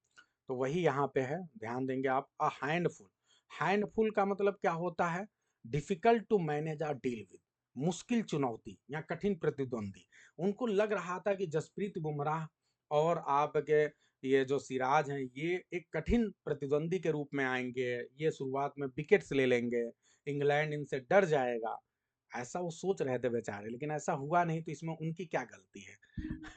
तो वही यहाँ पे है, ध्यान देंगे आप। अ हैंडफुल, हैंडफुल का मतलब क्या होता है? डिफिकल्ट टू मैनेज और डील विद, मुश्किल चुनौती या कठिन प्रतिद्वंदी। उनको लग रहा था कि जसप्रीत बुमराह और आपके ये जो सिराज हैं ये एक कठिन प्रतिद्वंदी के रूप में आएंगे, ये शुरुआत में विकेट्स ले लेंगे, इंग्लैंड इनसे डर जाएगा, ऐसा वो सोच रहे थे बेचारे, लेकिन ऐसा हुआ नहीं, तो इसमें उनकी क्या गलती है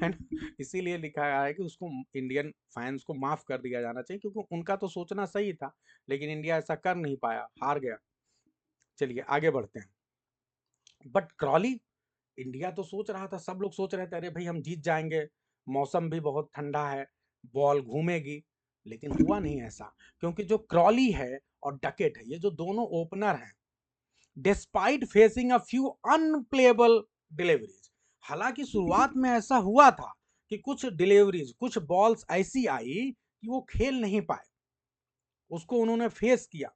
ना? इसीलिए लिखा है कि उसको इंडियन फैंस को माफ कर दिया जाना चाहिए, क्योंकि उनका तो सोचना सही था, लेकिन इंडिया ऐसा कर नहीं पाया, हार गया। चलिए आगे बढ़ते हैं। बट क्रॉली, इंडिया तो सोच रहा था, सब लोग सोच रहे थे अरे भाई हम जीत जाएंगे, मौसम भी बहुत ठंडा है, बॉल घूमेगी, लेकिन हुआ नहीं ऐसा, क्योंकि जो क्रॉली है और डकेट है, ये जो दोनों ओपनर हैं, despite facing a few unplayable deliveries, हालांकि शुरुआत में ऐसा हुआ था कि कुछ डिलीवरीज, कुछ बॉल्स ऐसी आई कि वो खेल नहीं पाए, उसको उन्होंने फेस किया,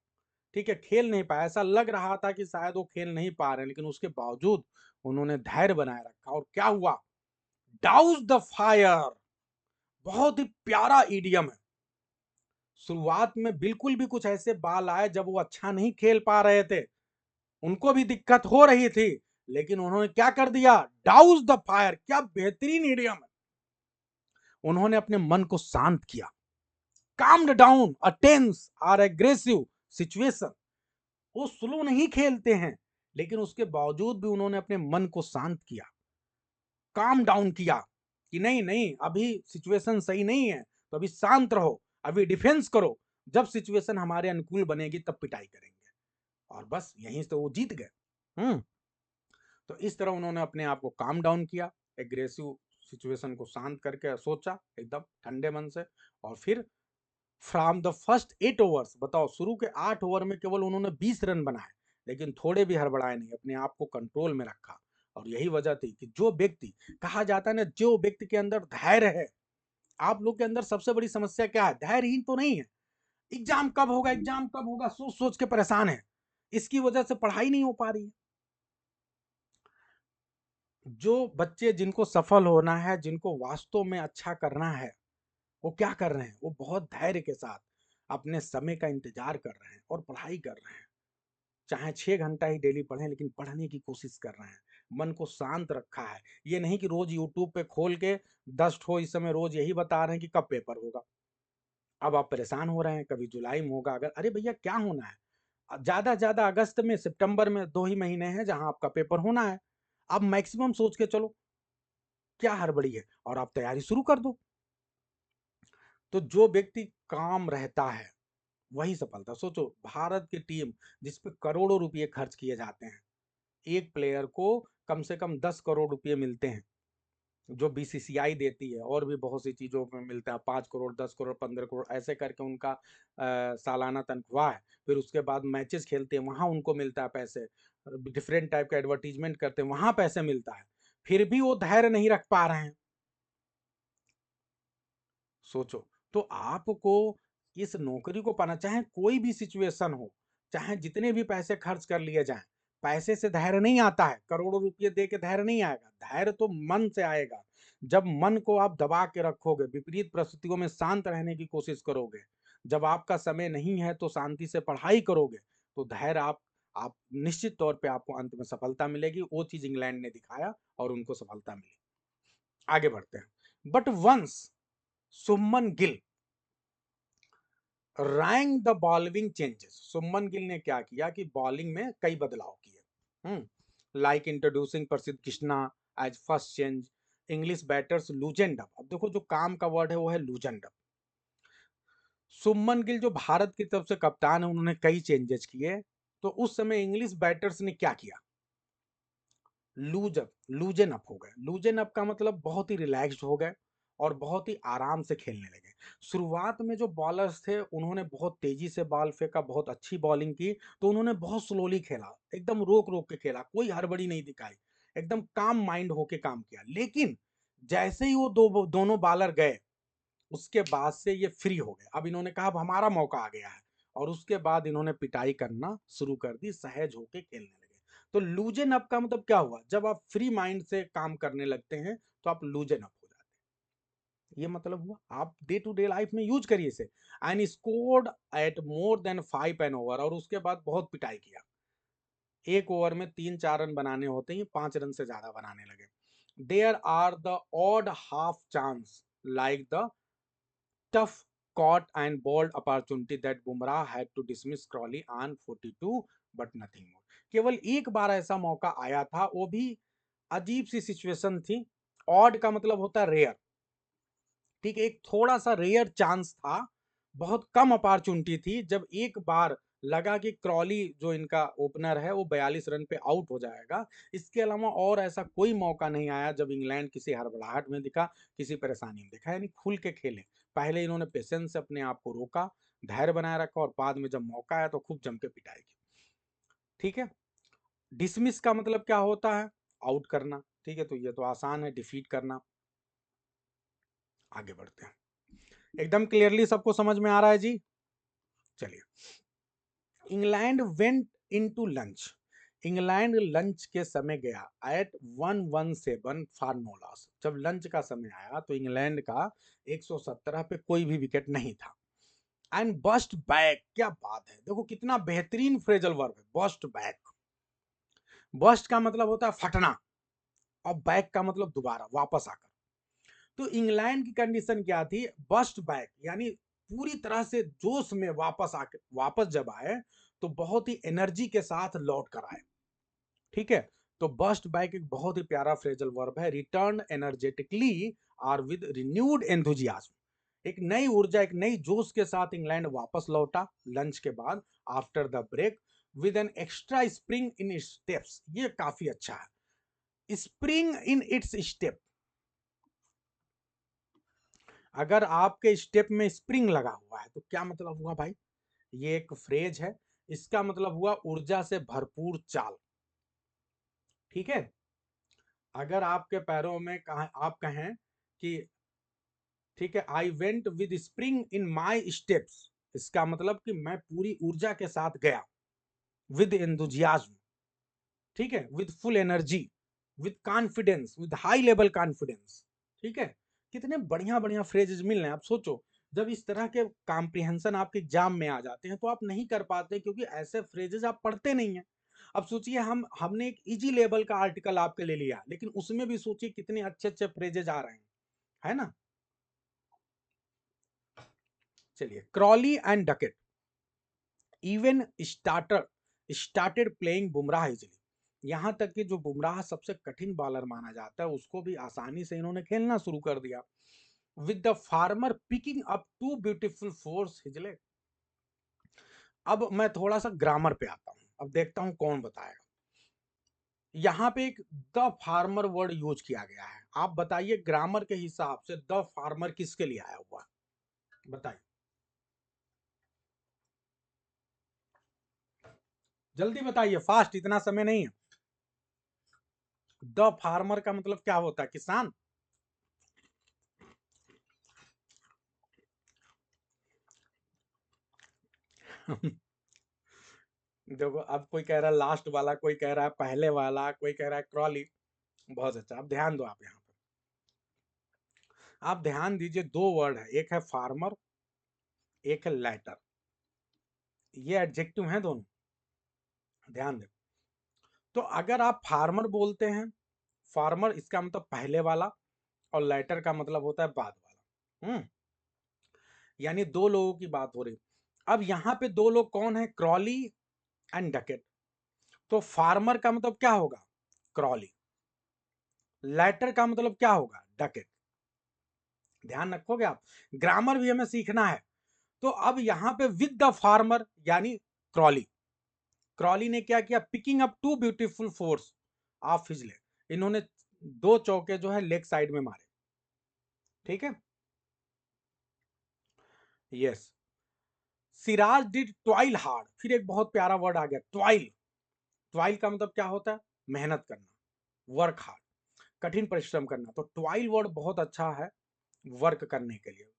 ठीक है, खेल नहीं पाया, ऐसा लग रहा था कि शायद वो खेल नहीं पा रहे हैं, लेकिन उसके बावजूद उन्होंने धैर्य बनाए रखा, और क्या हुआ, डाउज द फायर, बहुत ही प्यारा ईडियम है। शुरुआत में बिल्कुल भी कुछ ऐसे बाल आए जब वो अच्छा नहीं खेल पा रहे थे, उनको भी दिक्कत हो रही थी, लेकिन उन्होंने क्या कर दिया, डाउज द फायर, क्या बेहतरीन ईडियम है, उन्होंने अपने मन को शांत किया, काम्ड डाउन अ टेंस और एग्रेसिव सिचुएशन, वो स्लो नहीं खेलते हैं, लेकिन उसके बावजूद भी उन्होंने अपने मन को शांत किया, काम डाउन किया, कि नहीं नहीं अभी सिचुएशन सही नहीं है, तो अभी शांत रहो, अभी डिफेंस करो, जब सिचुएशन हमारे अनुकूल बनेगी तब पिटाई करेंगे, और बस यहीं से वो जीत गए। तो इस तरह उन्होंने अपने आप को काम डाउन किया, एग्रेसिव सिचुएशन को शांत करके सोचा एकदम ठंडे मन से, और फिर फ्रॉम द फर्स्ट 8 ओवर्स, बताओ शुरू के 8 ओवर में केवल उन्होंने 20 रन बनाए, लेकिन थोड़े भी हड़बड़ाए नहीं, अपने आप को कंट्रोल में रखा, और यही वजह थी कि जो व्यक्ति, कहा जाता है ना, जो व्यक्ति के अंदर धैर्य है, आप लोग के अंदर सबसे बड़ी समस्या क्या है, धैर्यहीन तो नहीं है, एग्जाम कब होगा, एग्जाम कब होगा सोच सोच के परेशान है, इसकी वजह से पढ़ाई नहीं हो पा रही है। जो बच्चे जिनको सफल होना है, जिनको वास्तव में अच्छा करना है, वो क्या कर रहे हैं, वो बहुत धैर्य के साथ अपने समय का इंतजार कर रहे हैं और पढ़ाई कर रहे हैं, चाहे 6 घंटा ही डेली पढ़ें, लेकिन पढ़ने की कोशिश कर रहे हैं, मन को शांत रखा है, ये नहीं कि रोज यूट्यूब पे खोल के 10 ठो इस समय रोज यही बता रहे हैं कि कब पेपर होगा, अब आप परेशान हो रहे हैं, कभी जुलाई में होगा, अगर अरे भैया क्या होना है, ज्यादा से ज्यादा अगस्त में, सितंबर में 2 ही महीने हैं जहां आपका पेपर होना है, आप मैक्सिमम सोच के चलो, क्या हड़बड़ी है, और आप तैयारी शुरू कर दो। तो जो व्यक्ति काम रहता है वही सफलता, सोचो भारत की टीम जिसपे करोड़ों रुपए खर्च किए जाते हैं, एक प्लेयर को कम से कम 10 करोड़ रुपए मिलते हैं, जो बीसीसीआई देती है, और भी बहुत सी चीजों में मिलता है, 5 करोड़, 10 करोड़, 15 करोड़, ऐसे करके उनका सालाना तनख्वाह है, फिर उसके बाद मैचेस खेलते हैं, वहां उनको मिलता है पैसे, डिफरेंट टाइप का एडवर्टीजमेंट करते हैं, वहां पैसे मिलता है, फिर भी वो धैर्य नहीं रख पा रहे हैं, सोचो। तो आपको इस नौकरी को पाना, चाहे कोई भी सिचुएशन हो, चाहे जितने भी पैसे खर्च कर लिए जाएं, पैसे से धैर्य नहीं आता है, करोड़ों रुपए दे के धैर्य नहीं आएगा, धैर्य तो मन से आएगा, जब मन को आप दबा के रखोगे, विपरीत परिस्थितियों में शांत रहने की कोशिश करोगे, जब आपका समय नहीं है तो शांति से पढ़ाई करोगे, तो धैर्य आप निश्चित तौर पे आपको अंत में सफलता मिलेगी, वो चीज इंग्लैंड ने दिखाया और उनको सफलता मिली। आगे बढ़ते हैं। But once Shubman Gill rank the bowling changes, Shubman Gill ने क्या किया कि बॉलिंग में कई बदलाव किए, like introducing Prasidh Krishna as first change, English batters loosened up, अब देखो जो काम का वर्ड है वो है लूजेंड अप, सुमन गिल जो भारत की तरफ से कप्तान है, उन्होंने कई चेंजेस किए, तो उस समय इंग्लिश बैटर्स ने क्या किया, लूजन अप हो गए, लूजन अप का मतलब बहुत ही रिलैक्स्ड हो गए और बहुत ही आराम से खेलने लगे। शुरुआत में जो बॉलर्स थे उन्होंने बहुत तेजी से बॉल फेंका, बहुत अच्छी बॉलिंग की, तो उन्होंने बहुत स्लोली खेला, एकदम रोक रोक के खेला, कोई हड़बड़ी नहीं दिखाई, एकदम काम माइंड होके काम किया, लेकिन जैसे ही वो दोनों बॉलर गए, उसके बाद से ये फ्री हो गए, अब इन्होंने कहा अब हमारा मौका आ गया है, और उसके बाद इन्होंने पिटाई करना शुरू कर दी, सहज होके खेलने लगे। तो लूजन अप का मतलब क्या हुआ, जब आप फ्री माइंड से काम करने लगते हैं तो आप लूजन अप हो जाते हैं, ये मतलब हुआ, आप डे टू डे लाइफ में यूज करिए इसे। And scored at more than 5 an over, और उसके बाद बहुत पिटाई किया, एक ओवर में 3-4 रन बनाने होते हैं, 5 रन से ज्यादा बनाने लगे। There are the odd half chance, like the tough caught and bold opportunity that Bumrah had to dismiss Crawley on 42 but nothing more. केवल एक बार ऐसा मौका आया था, वो भी अजीब सी सिचुएशन थी। ऑड का मतलब होता है रेयर, ठीक है, एक थोड़ा सा रेयर चांस था, बहुत कम अपॉर्चुनिटी थी, जब एक बार लगा कि क्रॉली जो इनका ओपनर है वो 42 रन पे आउट हो जाएगा। इसके अलावा और ऐसा कोई मौका नहीं आया जब इंग्लैंड किसी हड़बड़ाहट में दिखा, किसी परेशानी में दिखा, यानी खुल के खेले। पहले इन्होंने पेशेंस से अपने आप को रोका, धैर्य बनाए रखा, और बाद में जब मौका आया तो खूब जम के पिटाई की। ठीक है, डिसमिस का मतलब क्या होता है? आउट करना। ठीक है, तो ये तो आसान है, डिफीट करना। आगे बढ़ते हैं, एकदम क्लियरली सबको समझ में आ रहा है जी? चलिए, England went into lunch. England lunch के समय गया एट 117 फॉर नो लॉस। जब लंच का समय आया तो इंग्लैंड का 117 पे कोई भी विकेट नहीं था। एंड बस्ट बैक, क्या बात है, देखो कितना बेहतरीन फ्रेजल वर्ब है, बस्ट बैक। बस्ट का मतलब होता है फटना, और बैक का मतलब दोबारा, वापस आकर। तो इंग्लैंड की कंडीशन क्या थी? बस्ट बैक, यानी पूरी तरह से जोश में वापस आके, वापस जब आए तो बहुत ही एनर्जी के साथ लौट कर आए। ठीक है, तो बस्ट बैक एक बहुत ही प्यारा फ्रेजल वर्ब है। रिटर्न एनर्जेटिकली और विद रिन्यूड एंथुजियाज्म, एक नई ऊर्जा, एक नई जोश के साथ इंग्लैंड वापस लौटा लंच के बाद, after the break, with an extra spring in its steps. ये काफी अच्छा है, स्प्रिंग इन इट्स स्टेप। अगर आपके स्टेप में स्प्रिंग लगा हुआ है तो क्या मतलब हुआ भाई? ये एक फ्रेज है, इसका मतलब हुआ ऊर्जा से भरपूर चाल। ठीक है, अगर आपके पैरों में आप कहें कि ठीक है, I went with spring in my steps, इसका मतलब कि मैं पूरी ऊर्जा के साथ गया, विद एंथुजियाज्म, ठीक है, with full energy, with confidence, with high level confidence. ठीक है, कितने बढ़िया बढ़िया फ्रेजेस मिल रहे हैं। आप सोचो, जब इस तरह के कॉम्प्रिहेंशन आपके एग्जाम में आ जाते हैं तो आप नहीं कर पाते, क्योंकि ऐसे फ्रेजेस आप पढ़ते नहीं हैं। अब सोचिए, हमने एक इजी लेवल का आर्टिकल आपके ले लिया, लेकिन उसमें भी सोचिए कितने अच्छे अच्छे फ्रेजेस आ रहे हैं, है ना? चलिए, Crawley and Duckett even started playing Bumrah easily. यहां तक कि जो बुमराह सबसे कठिन बॉलर माना जाता है, उसको भी आसानी से इन्होंने खेलना शुरू कर दिया। With the former picking up two beautiful fours हिजले। अब मैं थोड़ा सा ग्रामर पे आता हूं, अब देखता हूं कौन बताएगा। यहां पे एक द फार्मर वर्ड यूज किया गया है, आप बताइए ग्रामर के हिसाब से द फार्मर किसके लिए आया हुआ है? बताइए, जल्दी बताइए, फास्ट, इतना समय नहीं है। द फार्मर का मतलब क्या होता है? किसान। देखो, अब कोई कह रहा है लास्ट वाला, कोई कह रहा है पहले वाला, कोई कह रहा है क्रॉली। बहुत अच्छा, अब ध्यान दो, आप यहाँ पे आप ध्यान दीजिए, दो वर्ड है, एक है फार्मर, एक है लैटर। ये एडजेक्टिव हैं दोनों, ध्यान दे। तो अगर आप फार्मर बोलते हैं, फार्मर इसका मतलब पहले वाला, और लैटर का मतलब होता है बाद वाला। यानी दो लोगों की बात हो रही। अब यहाँ पे दो लोग कौन है? Crawley and Duckett. तो फार्मर का मतलब क्या होगा? क्रॉली। लैटर का मतलब क्या होगा? डकेट। ध्यान रखोगे आप, ग्रामर भी हमें सीखना है। तो अब यहाँ पे विद द फार्मर यानी क्रॉली। क्रॉली ने क्या किया? Picking up two beautiful fours off his leg. इन्होंने दो चौके जो है लेग साइड में मारे। ठीक है, यस। सिराज डिड ट्वाइल हार्ड, फिर एक बहुत प्यारा वर्ड आ गया, ट्वाइल। ट्वाइल का मतलब क्या होता है? मेहनत करना, वर्क हार्ड, कठिन परिश्रम करना। तो ट्वाइल वर्ड बहुत अच्छा है वर्क करने के लिए।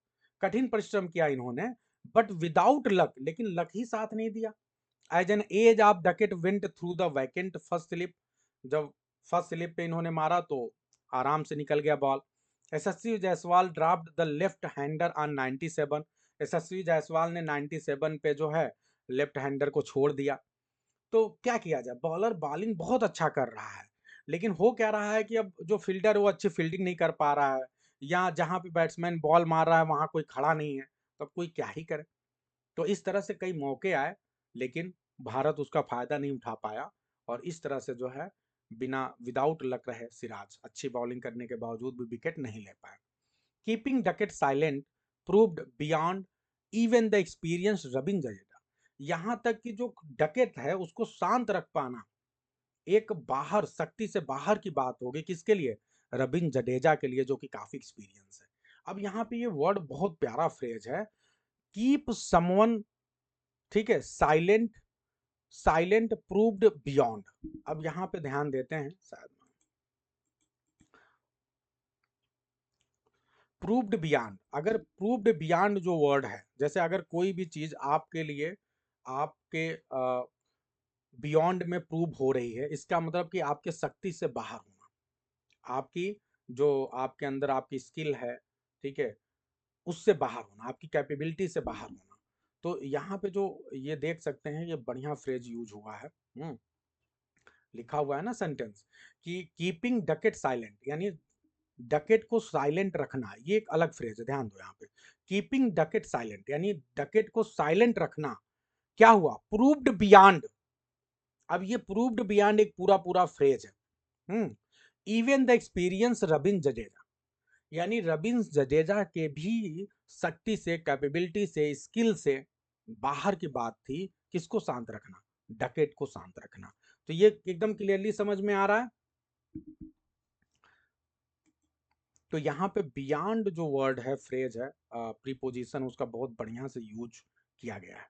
कठिन परिश्रम किया इन्होंने, बट विदाउट लक, लेकिन लक ही साथ नहीं दिया। As an edge off Duckett went through the vacant first slip, जब फर्स्ट स्लिप पे इन्होंने मारा तो आराम से निकल गया ball. Yashasvi Jaiswal draft the left hander on 97। Yashasvi Jaiswal ने 97 पे जो है लेफ्ट हैंडर को छोड़ दिया। तो क्या किया जाए, बॉलर बॉलिंग बहुत अच्छा कर रहा है, लेकिन हो क्या रहा है कि अब जो फील्डर वो अच्छी फील्डिंग नहीं कर पा रहा है, या जहां पे बैट्समैन बॉल मार रहा है वहां कोई खड़ा नहीं है, तो अब कोई क्या ही करे। तो इस तरह से कई मौके आए, लेकिन भारत उसका फायदा नहीं उठा पाया, और इस तरह से जो है बिना विदाउट लक रहे सिराज अच्छी बॉलिंग करने के बावजूद भी विकेट नहीं ले पाए। Keeping Duckett silent proved beyond even the experience Ravindra Jadeja. यहां तक कि जो डकेट है उसको शांत रख पाना एक बाहर शक्ति से बाहर की बात होगी, किसके लिए? रविंद्र जडेजा के लिए, जो कि काफी एक्सपीरियंस है। अब यहाँ पे ये वर्ड बहुत प्यारा फ्रेज है, कीप समवन, ठीक है, साइलेंट, साइलेंट प्रूव्ड बियॉन्ड। अब यहाँ पे ध्यान देते हैं, शायद प्रूव्ड बियॉन्ड, अगर प्रूव्ड बियॉन्ड जो वर्ड है, जैसे अगर कोई भी चीज आपके लिए आपके बियॉन्ड में प्रूव हो रही है, इसका मतलब कि आपके शक्ति से बाहर होना, आपकी जो आपके अंदर आपकी स्किल है, ठीक है, उससे बाहर होना, आपकी कैपेबिलिटी से बाहर होना। तो यहाँ पे जो ये देख सकते हैं, ये बढ़िया फ्रेज यूज हुआ है। लिखा हुआ है ना सेंटेंस कि कीपिंग डकेट साइलेंट, यानी डकेट को साइलेंट रखना, ये एक अलग फ्रेज है, ध्यान दो यहाँ पे। कीपिंग डकेट साइलेंट यानी डकेट को साइलेंट रखना, क्या हुआ? Proved beyond. अब ये प्रूव्ड बियॉन्ड एक पूरा पूरा फ्रेज है। Even the experience Ravindra Jadeja, यानी रविंद्र जडेजा के भी शक्ति से, कैपेबिलिटी से, स्किल से बाहर की बात थी, किसको शांत रखना? डकेट को शांत रखना। तो ये एकदम क्लियरली समझ में आ रहा है। तो यहाँ पे बियॉन्ड जो वर्ड है, फ्रेज है, प्रीपोजिशन उसका बहुत बढ़िया से यूज किया गया है।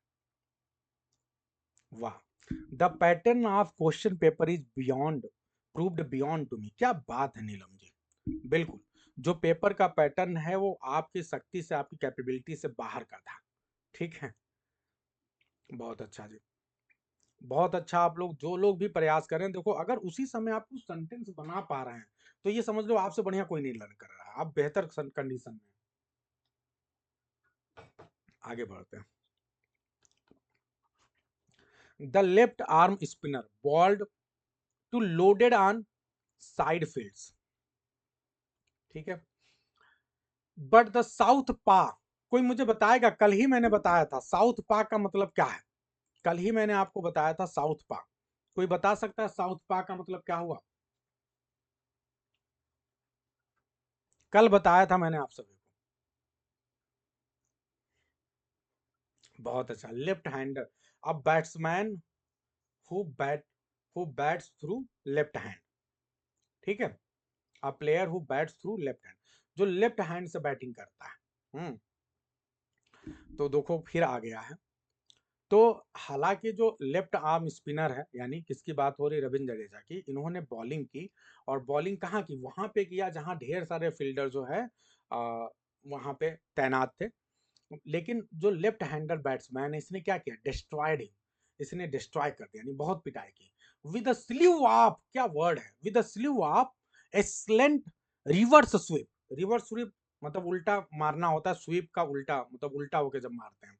वाह, the pattern of question paper is beyond, proved beyond to me. क्या बात है नीलम जी, बिल्कुल। जो पेपर का पैटर्न है वो आपकी शक्ति से, आपकी कैपेबिलिटी से बाहर का था। ठीक है, बहुत अच्छा जी, बहुत अच्छा। आप लोग जो लोग भी प्रयास कर रहे हैं, देखो अगर उसी समय आप कुछ सेंटेंस बना पा रहे हैं, तो ये समझ लो आपसे बढ़िया कोई नहीं लर्न कर रहा है, आप बेहतर कंडीशन में। आगे बढ़ते हैं। The left arm spinner bowled to loaded on side fields, ठीक है, बट द साउथ पा, कोई मुझे बताएगा? कल ही मैंने बताया था साउथ पा का मतलब क्या है, कल ही मैंने आपको बताया था साउथ पा। कोई बता सकता है साउथ पा का मतलब क्या हुआ? कल बताया था मैंने आप सभी को। बहुत अच्छा, left hander, a batsman who bat who bats through left hand, ठीक है, a player who bats through left hand, जो लेफ्ट हैंड से बैटिंग करता है। तो देखो फिर आ गया है। तो हालांकि जो लेफ्ट आर्म स्पिनर है, यानी किसकी बात हो रही? रविंद्र जडेजा की। इन्होंने बॉलिंग की, और बॉलिंग कहाँ की? वहां पे किया जहां ढेर सारे फील्डर जो है वहां पे तैनात थे। लेकिन जो लेफ्ट हैंडर बैट्समैन है, इसने क्या किया? डिस्ट्रॉयड हिम, इसने डिस्ट्रॉय कर दिया, यानी बहुत पिटाई की। विद अ स्लीव ऑफ, क्या वर्ड है, with a sleeve of A slant reverse sweep. Reverse sweep मतलब उल्टा मारना होता है, स्वीप का उल्टा मतलब उल्टा होके जब मारते हैं।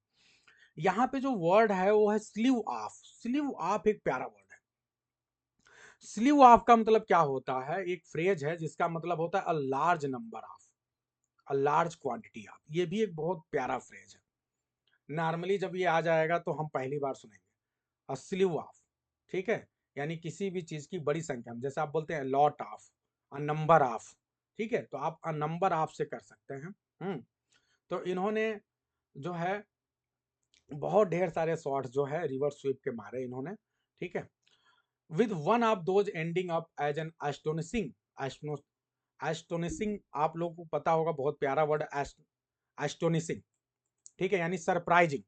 यहाँ पे जो वर्ड है वो है स्लीव ऑफ। स्लीव ऑफ एक प्यारा वर्ड है। स्लीव ऑफ का मतलब क्या होता है? एक फ्रेज है जिसका मतलब होता है a large number of, a large quantity of. ये भी एक बहुत प्यारा फ्रेज है। नॉर्मली जब ये आ जाएगा तो हम पहली बार सुनेंगे, अ स्लीव ऑफ, ठीक है, यानी किसी भी चीज की बड़ी संख्या में, जैसे आप बोलते हैं lot of, a number of, ठीक है, तो आप अ नंबर ऑफ से कर सकते हैं। तो इन्होंने जो है बहुत ढेर सारे शॉट्स जो है रिवर्स स्वीप के मारे इन्होंने, ठीक है, with one of those ending up as an astonishing. Astonishing आप लोगों को पता होगा, बहुत प्यारा वर्ड एस्टोनिशिंग, ठीक है, यानी सरप्राइजिंग।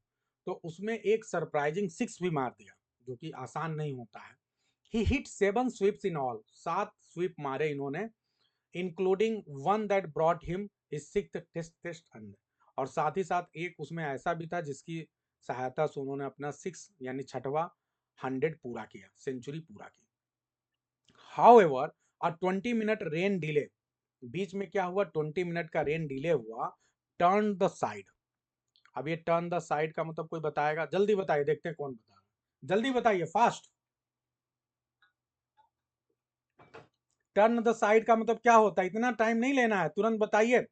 तो उसमें एक सरप्राइजिंग सिक्स भी मार दिया, जो कि आसान नहीं होता है। He hit 7 sweeps in all, 7 sweep मारे इन्होंने, including one that brought him his sixth test under, और साथ ही साथ एक उसमें ऐसा भी था जिसकी सहायता से उन्होंने अपना 6 यानी छठवां 100 पूरा किया, सेंचुरी पूरा की। हाउएवर अ 20 मिनट रेन डिले, बीच में क्या हुआ? 20 मिनट का रेन डिले हुआ। टर्न द साइड, अब ये टर्न द साइड का मतलब कोई बताएगा? जल्दी बताइए, देखते हैं कौन बता रहा है, जल्दी बताइए फास्ट। टर्न द साइड का मतलब क्या होता है? इतना टाइम नहीं लेना है, तुरंत बताइए।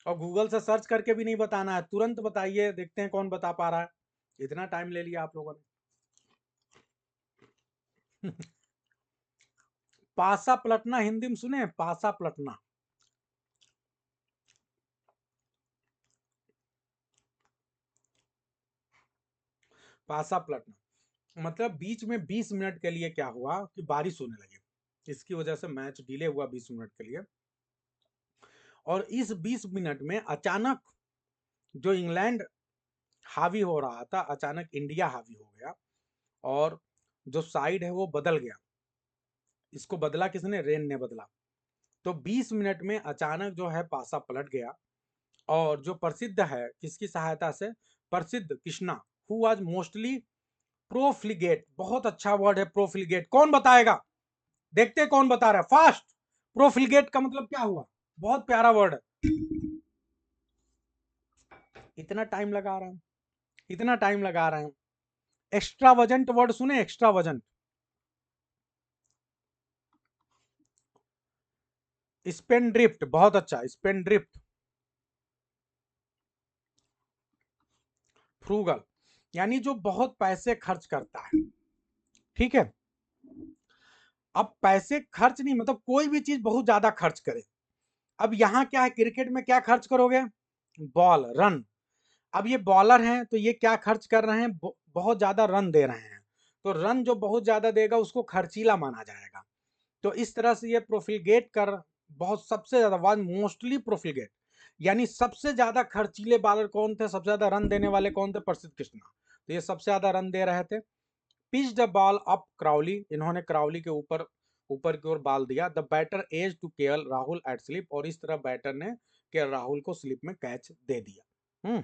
और गूगल से सर्च करके भी नहीं बताना है, तुरंत बताइए, देखते हैं कौन बता पा रहा है। इतना टाइम ले लिया आप लोगों ने। पासा पलटना हिंदी में सुने? पासा पलटना। पासा पलटना मतलब बीच में 20 मिनट के लिए क्या हुआ कि बारिश होने लगी, इसकी वजह से मैच डिले हुआ 20 मिनट के लिए। और इस 20 मिनट में अचानक जो इंग्लैंड हावी हो रहा था, अचानक इंडिया हावी हो गया और जो साइड है वो बदल गया। इसको बदला किसने? रेन ने बदला। तो 20 मिनट में अचानक जो है पासा पलट गया। और जो प्रसिद्ध है किसकी सहायता से? प्रसिद्ध कृष्णा, हु वाज मोस्टली प्रोफ्लिगेट। बहुत अच्छा वर्ड है प्रोफ्लिगेट, कौन बताएगा? देखते कौन बता रहा है फास्ट। प्रोफ्लिगेट का मतलब क्या हुआ? बहुत प्यारा वर्ड है। इतना टाइम लगा रहे हैं, इतना टाइम लगा रहे हैं। एक्स्ट्रावजेंट वर्ड सुने? एक्स्ट्रावजेंट। स्पेंड्रिफ्ट, बहुत अच्छा, स्पेंड्रिफ्ट। फ्रूगल यानी जो बहुत पैसे खर्च करता है, ठीक है। अब पैसे खर्च नहीं मतलब कोई भी चीज बहुत ज्यादा खर्च करे। अब यहाँ क्या है, क्रिकेट में क्या खर्च करोगे? Ball, run. अब ये बॉलर हैं तो ये क्या खर्च कर रहे हैं? बहुत ज्यादा रन दे रहे हैं। तो रन जो बहुत ज्यादा देगा उसको खर्चीला माना जाएगा। तो इस तरह से ये प्रोफिलगेट कर, बहुत सबसे ज्यादा वाज मोस्टली प्रोफिलगेट, यानी सबसे ज्यादा खर्चीले बॉलर कौन थे? सबसे ज्यादा रन देने वाले कौन थे? प्रसिद्ध कृष्णा। तो ये सबसे ज्यादा रन दे रहे थे। Pitch the ball up Crawley, इन्होंने क्राउली के ऊपर ऊपर की ओर बॉल दिया। The batter edge to KL Rahul at slip, और इस तरह बैटर ने केएल राहुल को स्लिप में कैच दे दिया।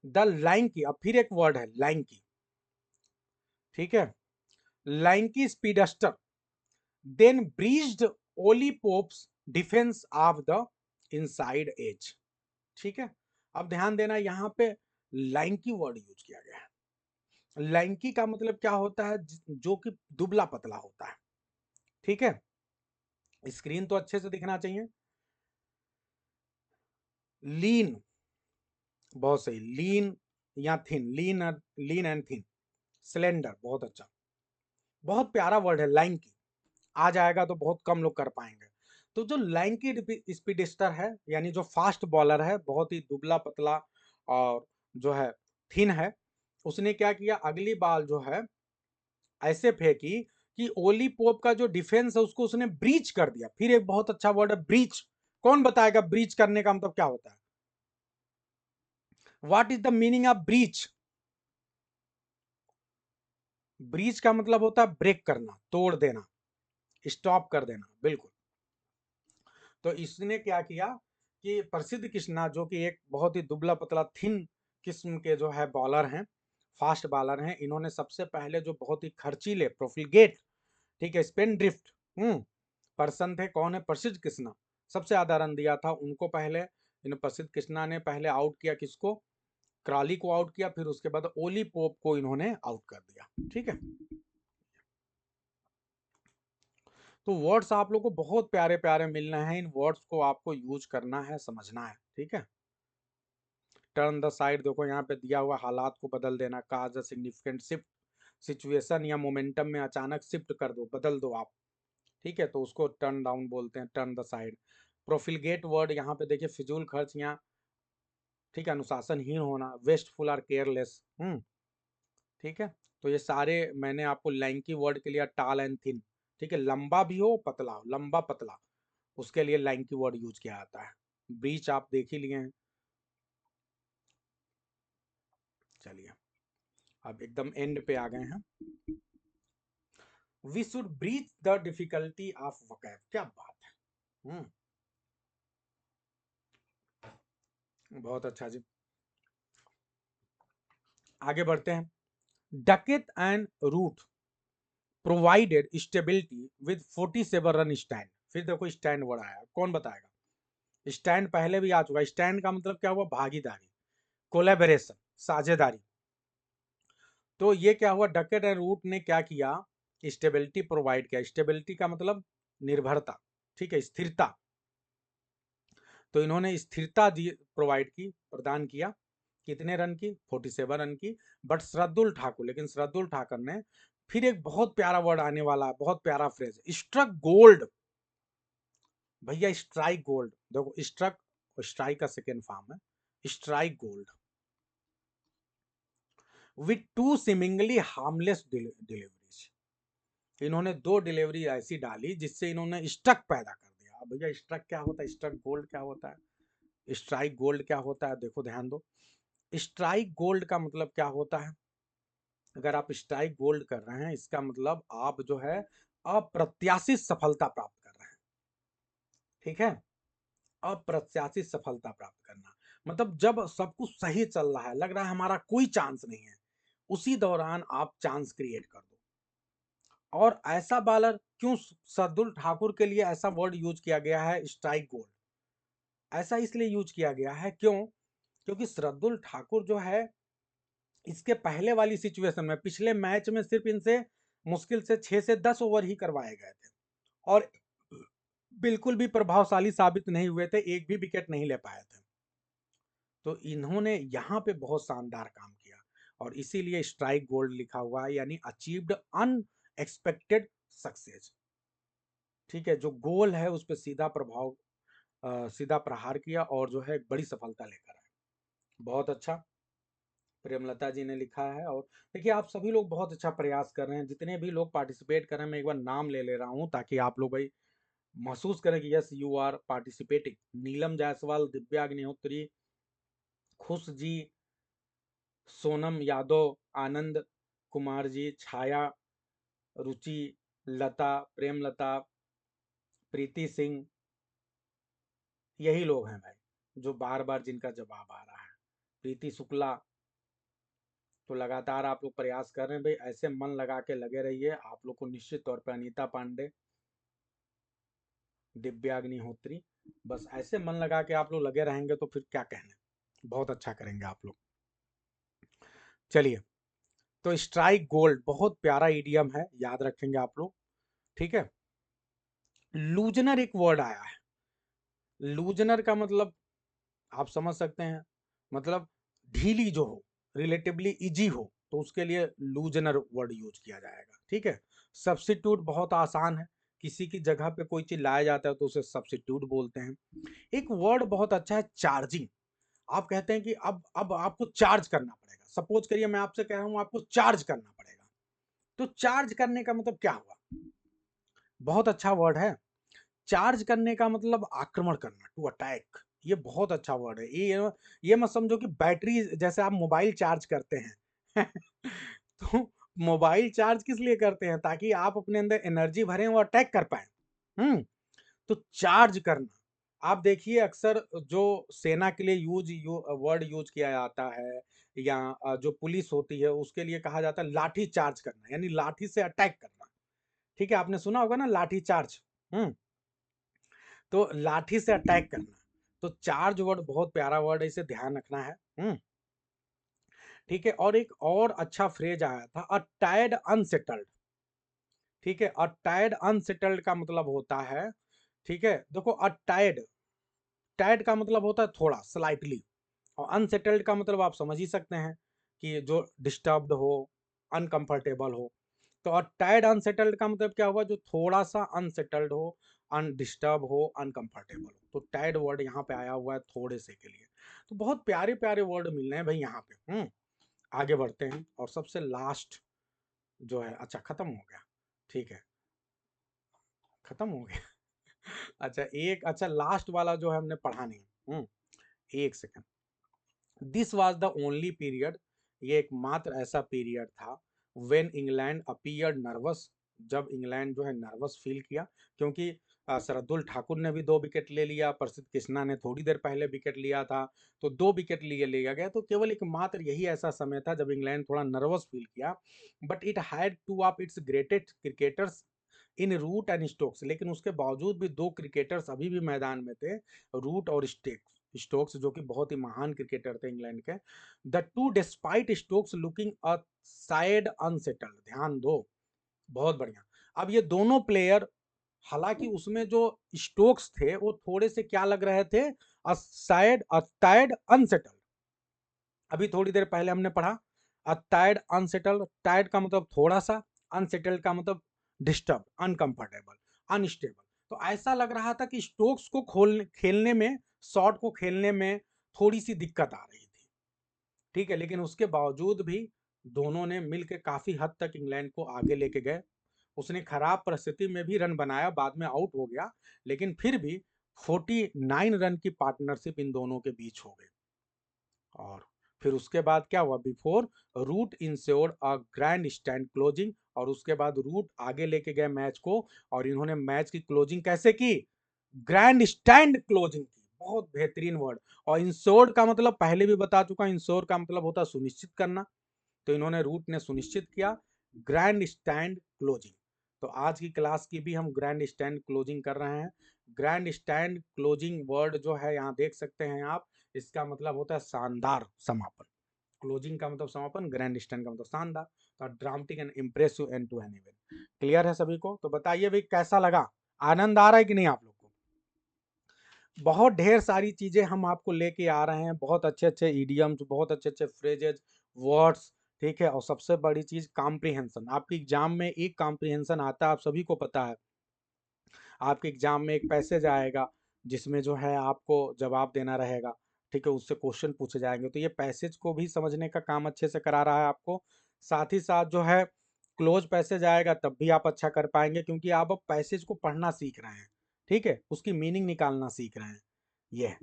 द लैंकी, अब फिर एक वर्ड है लैंकी, ठीक है। Lanky speedster then breached Ollie Pope's defence off the inside edge, ठीक है। अब ध्यान देना यहाँ पे लैंकी वर्ड यूज किया गया है। लैंकी का मतलब क्या होता है? जो कि दुबला पतला होता है, ठीक है। स्क्रीन तो अच्छे से दिखना चाहिए। लीन, बहुत सही, लीन या thin, lean and thin. Slender, बहुत अच्छा, बहुत प्यारा वर्ड है लैंकी। आ जाएगा तो बहुत कम लोग कर पाएंगे। तो जो लैंकी स्पीडस्टर है यानी जो फास्ट बॉलर है, बहुत ही दुबला पतला और जो है थिन है, उसने क्या किया? अगली बॉल जो है ऐसे फेंकी कि ओली पोप का जो डिफेंस है उसको उसने ब्रीच कर दिया। फिर एक बहुत अच्छा वर्ड है ब्रीच, कौन बताएगा ब्रीच करने का मतलब क्या होता है? What is the meaning of breach? Breach का मतलब होता है ब्रेक करना, तोड़ देना, स्टॉप कर देना, बिल्कुल। तो इसने क्या किया कि प्रसिद्ध कृष्णा जो कि एक बहुत ही दुबला पतला थिन किस्म के जो है बॉलर हैं, फास्ट बॉलर हैं, इन्होंने सबसे पहले जो बहुत ही खर्चीले प्रोफिलगेट, ठीक है, स्पेन ड्रिफ्ट पर्सन थे। कौन है? प्रसिद्ध कृष्णा। सबसे ज्यादा रन दिया था उनको पहले। इन प्रसिद्ध कृष्णा ने पहले आउट किया किसको? क्राली को आउट किया, फिर उसके बाद ओली पोप को इन्होंने आउट कर दिया, ठीक है। तो वर्ड्स आप लोग को बहुत प्यारे प्यारे मिलना है, इन वर्ड्स को आपको यूज करना है, समझना है, ठीक है। टर्न द साइड, देखो यहाँ पे दिया हुआ हालात को बदल देना, काज अ सिग्निफिकेंट शिफ्ट, सिचुएशन या मोमेंटम में अचानक शिफ्ट कर दो, बदल दो आप, ठीक है, तो उसको टर्न डाउन बोलते हैं, टर्न द साइड। प्रोफिलगेट वर्ड यहाँ पे देखिए फिजूल खर्च या, ठीक है, अनुशासनहीन होना, वेस्टफुल और केयरलेस। ठीक है। तो ये सारे मैंने आपको लैंकी वर्ड के लिए, टाल एंड थिन, ठीक है, लंबा भी हो पतला हो, लंबा पतला, उसके लिए लैंकी वर्ड यूज किया जाता है। ब्रीच आप देख ही लिए हैं। चलिए अब एकदम एंड पे आ गए हैं। We should breach the difficulty of vocab, क्या बात है। बहुत अच्छा जी, आगे बढ़ते हैं। Duckett and Root provided stability with 47 run stand. फिर देखो स्टैंड वर्ड आया, कौन बताएगा? स्टैंड पहले भी आ चुका है। स्टैंड का मतलब क्या हुआ? भागीदारी, कोलैबोरेशन, साझेदारी। तो ये क्या हुआ? डकेट एंड रूट ने क्या किया? स्टेबिलिटी प्रोवाइड किया। स्टेबिलिटी का मतलब निर्भरता, ठीक है, स्थिरता। तो इन्होंने स्थिरता दी, प्रोवाइड की, प्रदान किया। कितने रन की? 47 रन की। बट शार्दुल ठाकुर, लेकिन शार्दुल ठाकुर ने फिर एक बहुत प्यारा वर्ड आने वाला है, बहुत प्यारा फ्रेज, स्ट्रक गोल्ड। भैया स्ट्राइक गोल्ड, देखो स्ट्रक और स्ट्राइक का सेकेंड फॉर्म है, strike gold with to seemingly harmless deliveries. इन्होंने 2 डिलीवरी ऐसी डाली जिससे इन्होंने स्ट्रक पैदा कर दिया। अब भैया स्ट्रक क्या होता है, स्ट्रक गोल्ड क्या होता है, स्ट्राइक गोल्ड क्या होता है, देखो ध्यान दो। स्ट्राइक गोल्ड का मतलब क्या होता है? अगर आप स्ट्राइक गोल्ड कर रहे हैं, इसका मतलब आप जो है अप्रत्याशित सफलता प्राप्त कर रहे हैं, ठीक है। अप्रत्याशित सफलता प्राप्त करना मतलब जब सब कुछ सही चल रहा है, लग रहा है हमारा कोई चांस नहीं है, उसी दौरान आप चांस क्रिएट कर दो। और ऐसा बॉलर क्यों, शार्दुल ठाकुर के लिए ऐसा वर्ड यूज किया गया है स्ट्राइक गोल्ड, ऐसा इसलिए यूज किया गया है, क्यों? क्योंकि शार्दुल ठाकुर जो है, इसके पहले वाली सिचुएशन में, पिछले मैच में सिर्फ इनसे मुश्किल से 6 से 10 ओवर ही करवाए गए थे और बिल्कुल भी प्रभावशाली साबित नहीं हुए थे, एक भी विकेट नहीं ले पाए थे। तो इन्होंने यहाँ पे बहुत शानदार काम किया और इसीलिए स्ट्राइक गोल्ड लिखा हुआ है, यानी अचीव्ड अनएक्सपेक्टेड सक्सेस, ठीक है। जो गोल है उस पर सीधा प्रभाव, सीधा प्रहार किया और जो है एक बड़ी सफलता लेकर आए। बहुत अच्छा प्रेमलता जी ने लिखा है। और देखिए आप सभी लोग बहुत अच्छा प्रयास कर रहे हैं, जितने भी लोग पार्टिसिपेट कर रहे हैं, मैं एक बार नाम ले ले रहा हूँ ताकि आप लोग भाई महसूस करें कि यस यू आर पार्टिसिपेटिंग। नीलम जायसवाल, दिव्या अग्निहोत्री, खुश जी, सोनम यादव, आनंद कुमार जी, छाया, रुचि, लता, प्रेमलता, प्रीति सिंह, यही लोग हैं भाई जो बार बार जिनका जवाब आ रहा है। प्रीति शुक्ला। तो लगातार आप लोग प्रयास कर रहे हैं भाई, ऐसे मन लगा के लगे रहिए, आप लोग को निश्चित तौर पर अनीता पांडे, दिव्या अग्निहोत्री, बस ऐसे मन लगा के आप लोग लगे रहेंगे तो फिर क्या कहने, बहुत अच्छा करेंगे आप लोग। चलिए, तो स्ट्राइक गोल्ड बहुत प्यारा ईडियम है, याद रखेंगे आप लोग, ठीक है। लूजनर एक वर्ड आया है, लूजनर का मतलब आप समझ सकते हैं, मतलब ढीली जो हो, रिलेटिवली इजी हो, तो उसके लिए लूजनर वर्ड यूज किया जाएगा, ठीक है। सब्स्टिट्यूट बहुत आसान है, किसी की जगह पे कोई चीज लाया जाता है तो उसे सब्स्टिट्यूट बोलते हैं। एक वर्ड बहुत अच्छा है, चार्जिंग। आप कहते हैं कि अब आपको चार्ज करना पड़ेगा, सपोज करिए मैं आपसे कह रहा हूं आपको चार्ज करना पड़ेगा, तो चार्ज करने का मतलब क्या हुआ? बहुत अच्छा वर्ड है। चार्ज करने का मतलब आक्रमण करना, टू अटैक, ये बहुत अच्छा वर्ड है। ये मत समझो कि बैटरी, जैसे आप मोबाइल चार्ज करते हैं तो मोबाइल चार्ज किस लिए करते हैं? ताकि आप अपने अंदर एनर्जी भरें और अटैक कर पाए। हम्म। तो चार्ज करना, आप देखिए अक्सर जो सेना के लिए वर्ड यूज किया जाता है, या जो पुलिस होती है उसके लिए कहा जाता है लाठी चार्ज करना, यानी लाठी से अटैक करना, ठीक है। आपने सुना होगा ना लाठी चार्ज। हम्म। तो लाठी से अटैक करना, तो चार्ज वर्ड बहुत प्यारा वर्ड है, इसे ध्यान रखना है। ठीक है। और एक और अच्छा फ्रेज आया था, अ टायर्ड अनसेटल्ड, ठीक है। अ टायर्ड अनसेटल्ड का मतलब होता है, ठीक है, देखो अ टायर्ड, टायर्ड का मतलब होता है थोड़ा, स्लाइटली, और अनसेटल्ड का मतलब आप समझ ही सकते हैं कि जो डिस्टर्ब्ड हो, अनकंफर्टेबल हो। तो और टायर्ड अनसेटल्ड का मतलब क्या हुआ? जो थोड़ा सा अनसेटल्ड हो, अनडिस्टर्ब हो, अनकंफर्टेबल हो। तो टायर्ड वर्ड यहाँ पे आया हुआ है थोड़े से के लिए। तो बहुत प्यारे प्यारे वर्ड मिल रहे हैं भाई यहाँ पे। आगे बढ़ते हैं और सबसे लास्ट जो है, अच्छा खत्म हो गया, ठीक है, खत्म हो गया अच्छा एक, अच्छा लास्ट वाला जो है हमने पढ़ा नहीं। एक second. This was the only period, ये एकमात्र ऐसा पीरियड था, व्हेन इंग्लैंड अपीयर्ड नर्वस, जब इंग्लैंड जो है नर्वस फील किया, क्योंकि शार्दुल ठाकुर ने भी 2 विकेट ले लिया, प्रसिद्ध कृष्णा ने थोड़ी देर पहले विकेट लिया था, तो 2 विकेट लिए लिया गया। तो केवल एकमात्र यही ऐसा समय था जब इंग्लैंड थोड़ा नर्वस फील किया। But it had two of its greatest cricketers in Root and Stokes, लेकिन उसके बावजूद भी 2 क्रिकेटर्स अभी भी मैदान में थे, रूट और स्टोक्स, जो कि बहुत ही महान क्रिकेटर थे इंग्लैंड के। The two despite Stokes looking a side unsettled, ध्यान दो, बहुत बढ़िया। अब ये दोनों प्लेयर, हालांकि उसमें जो स्टोक्स थे वो थोड़े से क्या लग रहे थे, असाइड अटायर्ड अनसेटल्ड। अभी थोड़ी देर पहले हमने पढ़ा अटायर्ड अनसेटल्ड, टायर्ड का मतलब थोड़ा सा, अनसेटल्ड का मतलब डिस्टर्ब, अनकंफर्टेबल, अनस्टेबल। तो ऐसा लग रहा था कि स्टोक्स को खेलने में, शॉट को खेलने में थोड़ी सी दिक्कत आ रही थी। ठीक है, लेकिन उसके बावजूद भी दोनों ने मिलकर काफी हद तक इंग्लैंड को आगे लेके गए। उसने खराब परिस्थिति में भी रन बनाया, बाद में आउट हो गया, लेकिन फिर भी 49 रन की पार्टनरशिप इन दोनों के बीच हो गई। और फिर उसके बाद क्या हुआ, before Root ensured a grand stand closing, और उसके बाद रूट आगे लेके गए मैच को, और इन्होंने मैच की क्लोजिंग कैसे की, ग्रैंड स्टैंड क्लोजिंग की। बहुत बेहतरीन वर्ड। और इंश्योर्ड का मतलब पहले भी बता चुका, इंश्योर का मतलब होता है सुनिश्चित करना, तो इन्होंने रूट ने सुनिश्चित किया ग्रैंड स्टैंड क्लोजिंग। तो आज की क्लास की भी हम ग्रैंड स्टैंड क्लोजिंग कर रहे हैं। ग्रैंड स्टैंड क्लोजिंग वर्ड जो है यहाँ देख सकते हैं आप, इसका मतलब होता है शानदार समापन। क्लोजिंग का मतलब समापन, ग्रैंड स्टैंड का मतलब शानदार। तो dramatic and impressive end to an event. Clear है सभी को? तो बताइए भाई कैसा लगा, आनंद आ रहा है कि नहीं आप लोग को? बहुत ढेर सारी चीजें हम आपको लेके आ रहे हैं, बहुत अच्छे अच्छे इडियम्स, बहुत अच्छे अच्छे फ्रेजेज, वर्ड्स। ठीक है, और सबसे बड़ी चीज कॉम्प्रिहेंशन। आपके एग्जाम में एक कॉम्प्रिहेंशन आता है, आप सभी को पता है। आपके एग्जाम में एक पैसेज आएगा जिसमें जो है आपको जवाब देना रहेगा। ठीक है, उससे क्वेश्चन पूछे जाएंगे, तो ये पैसेज को भी समझने का काम अच्छे से करा रहा है आपको। साथ ही साथ जो है क्लोज पैसेज आएगा तब भी आप अच्छा कर पाएंगे, क्योंकि आप अब पैसेज को पढ़ना सीख रहे हैं। ठीक है, उसकी मीनिंग निकालना सीख रहे हैं। ये है।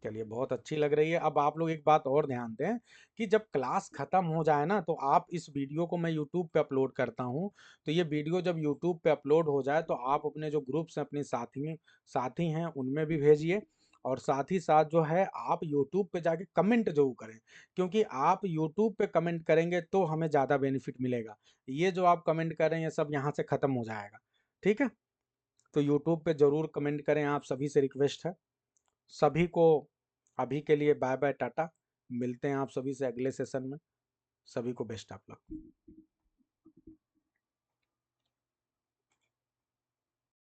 चलिए, बहुत अच्छी लग रही है। अब आप लोग एक बात और ध्यान दें कि जब क्लास खत्म हो जाए ना, तो आप इस वीडियो को, मैं यूट्यूब पे अपलोड करता हूँ, तो ये वीडियो जब यूट्यूब पे अपलोड हो जाए तो आप अपने जो ग्रुप्स हैं, अपने साथी हैं उनमें भी भेजिए। और साथ ही साथ जो है आप यूट्यूब पे जाके कमेंट जरूर करें, क्योंकि आप यूट्यूब पे कमेंट करेंगे तो हमें ज़्यादा बेनिफिट मिलेगा। ये जो आप कमेंट कर रहे हैं ये सब यहाँ से ख़त्म हो जाएगा। ठीक है, तो यूट्यूब पे ज़रूर कमेंट करें, आप सभी से रिक्वेस्ट है। सभी को अभी के लिए बाय बाय टाटा। मिलते हैं आप सभी से अगले सेशन में। सभी को बेस्ट ऑफ लक।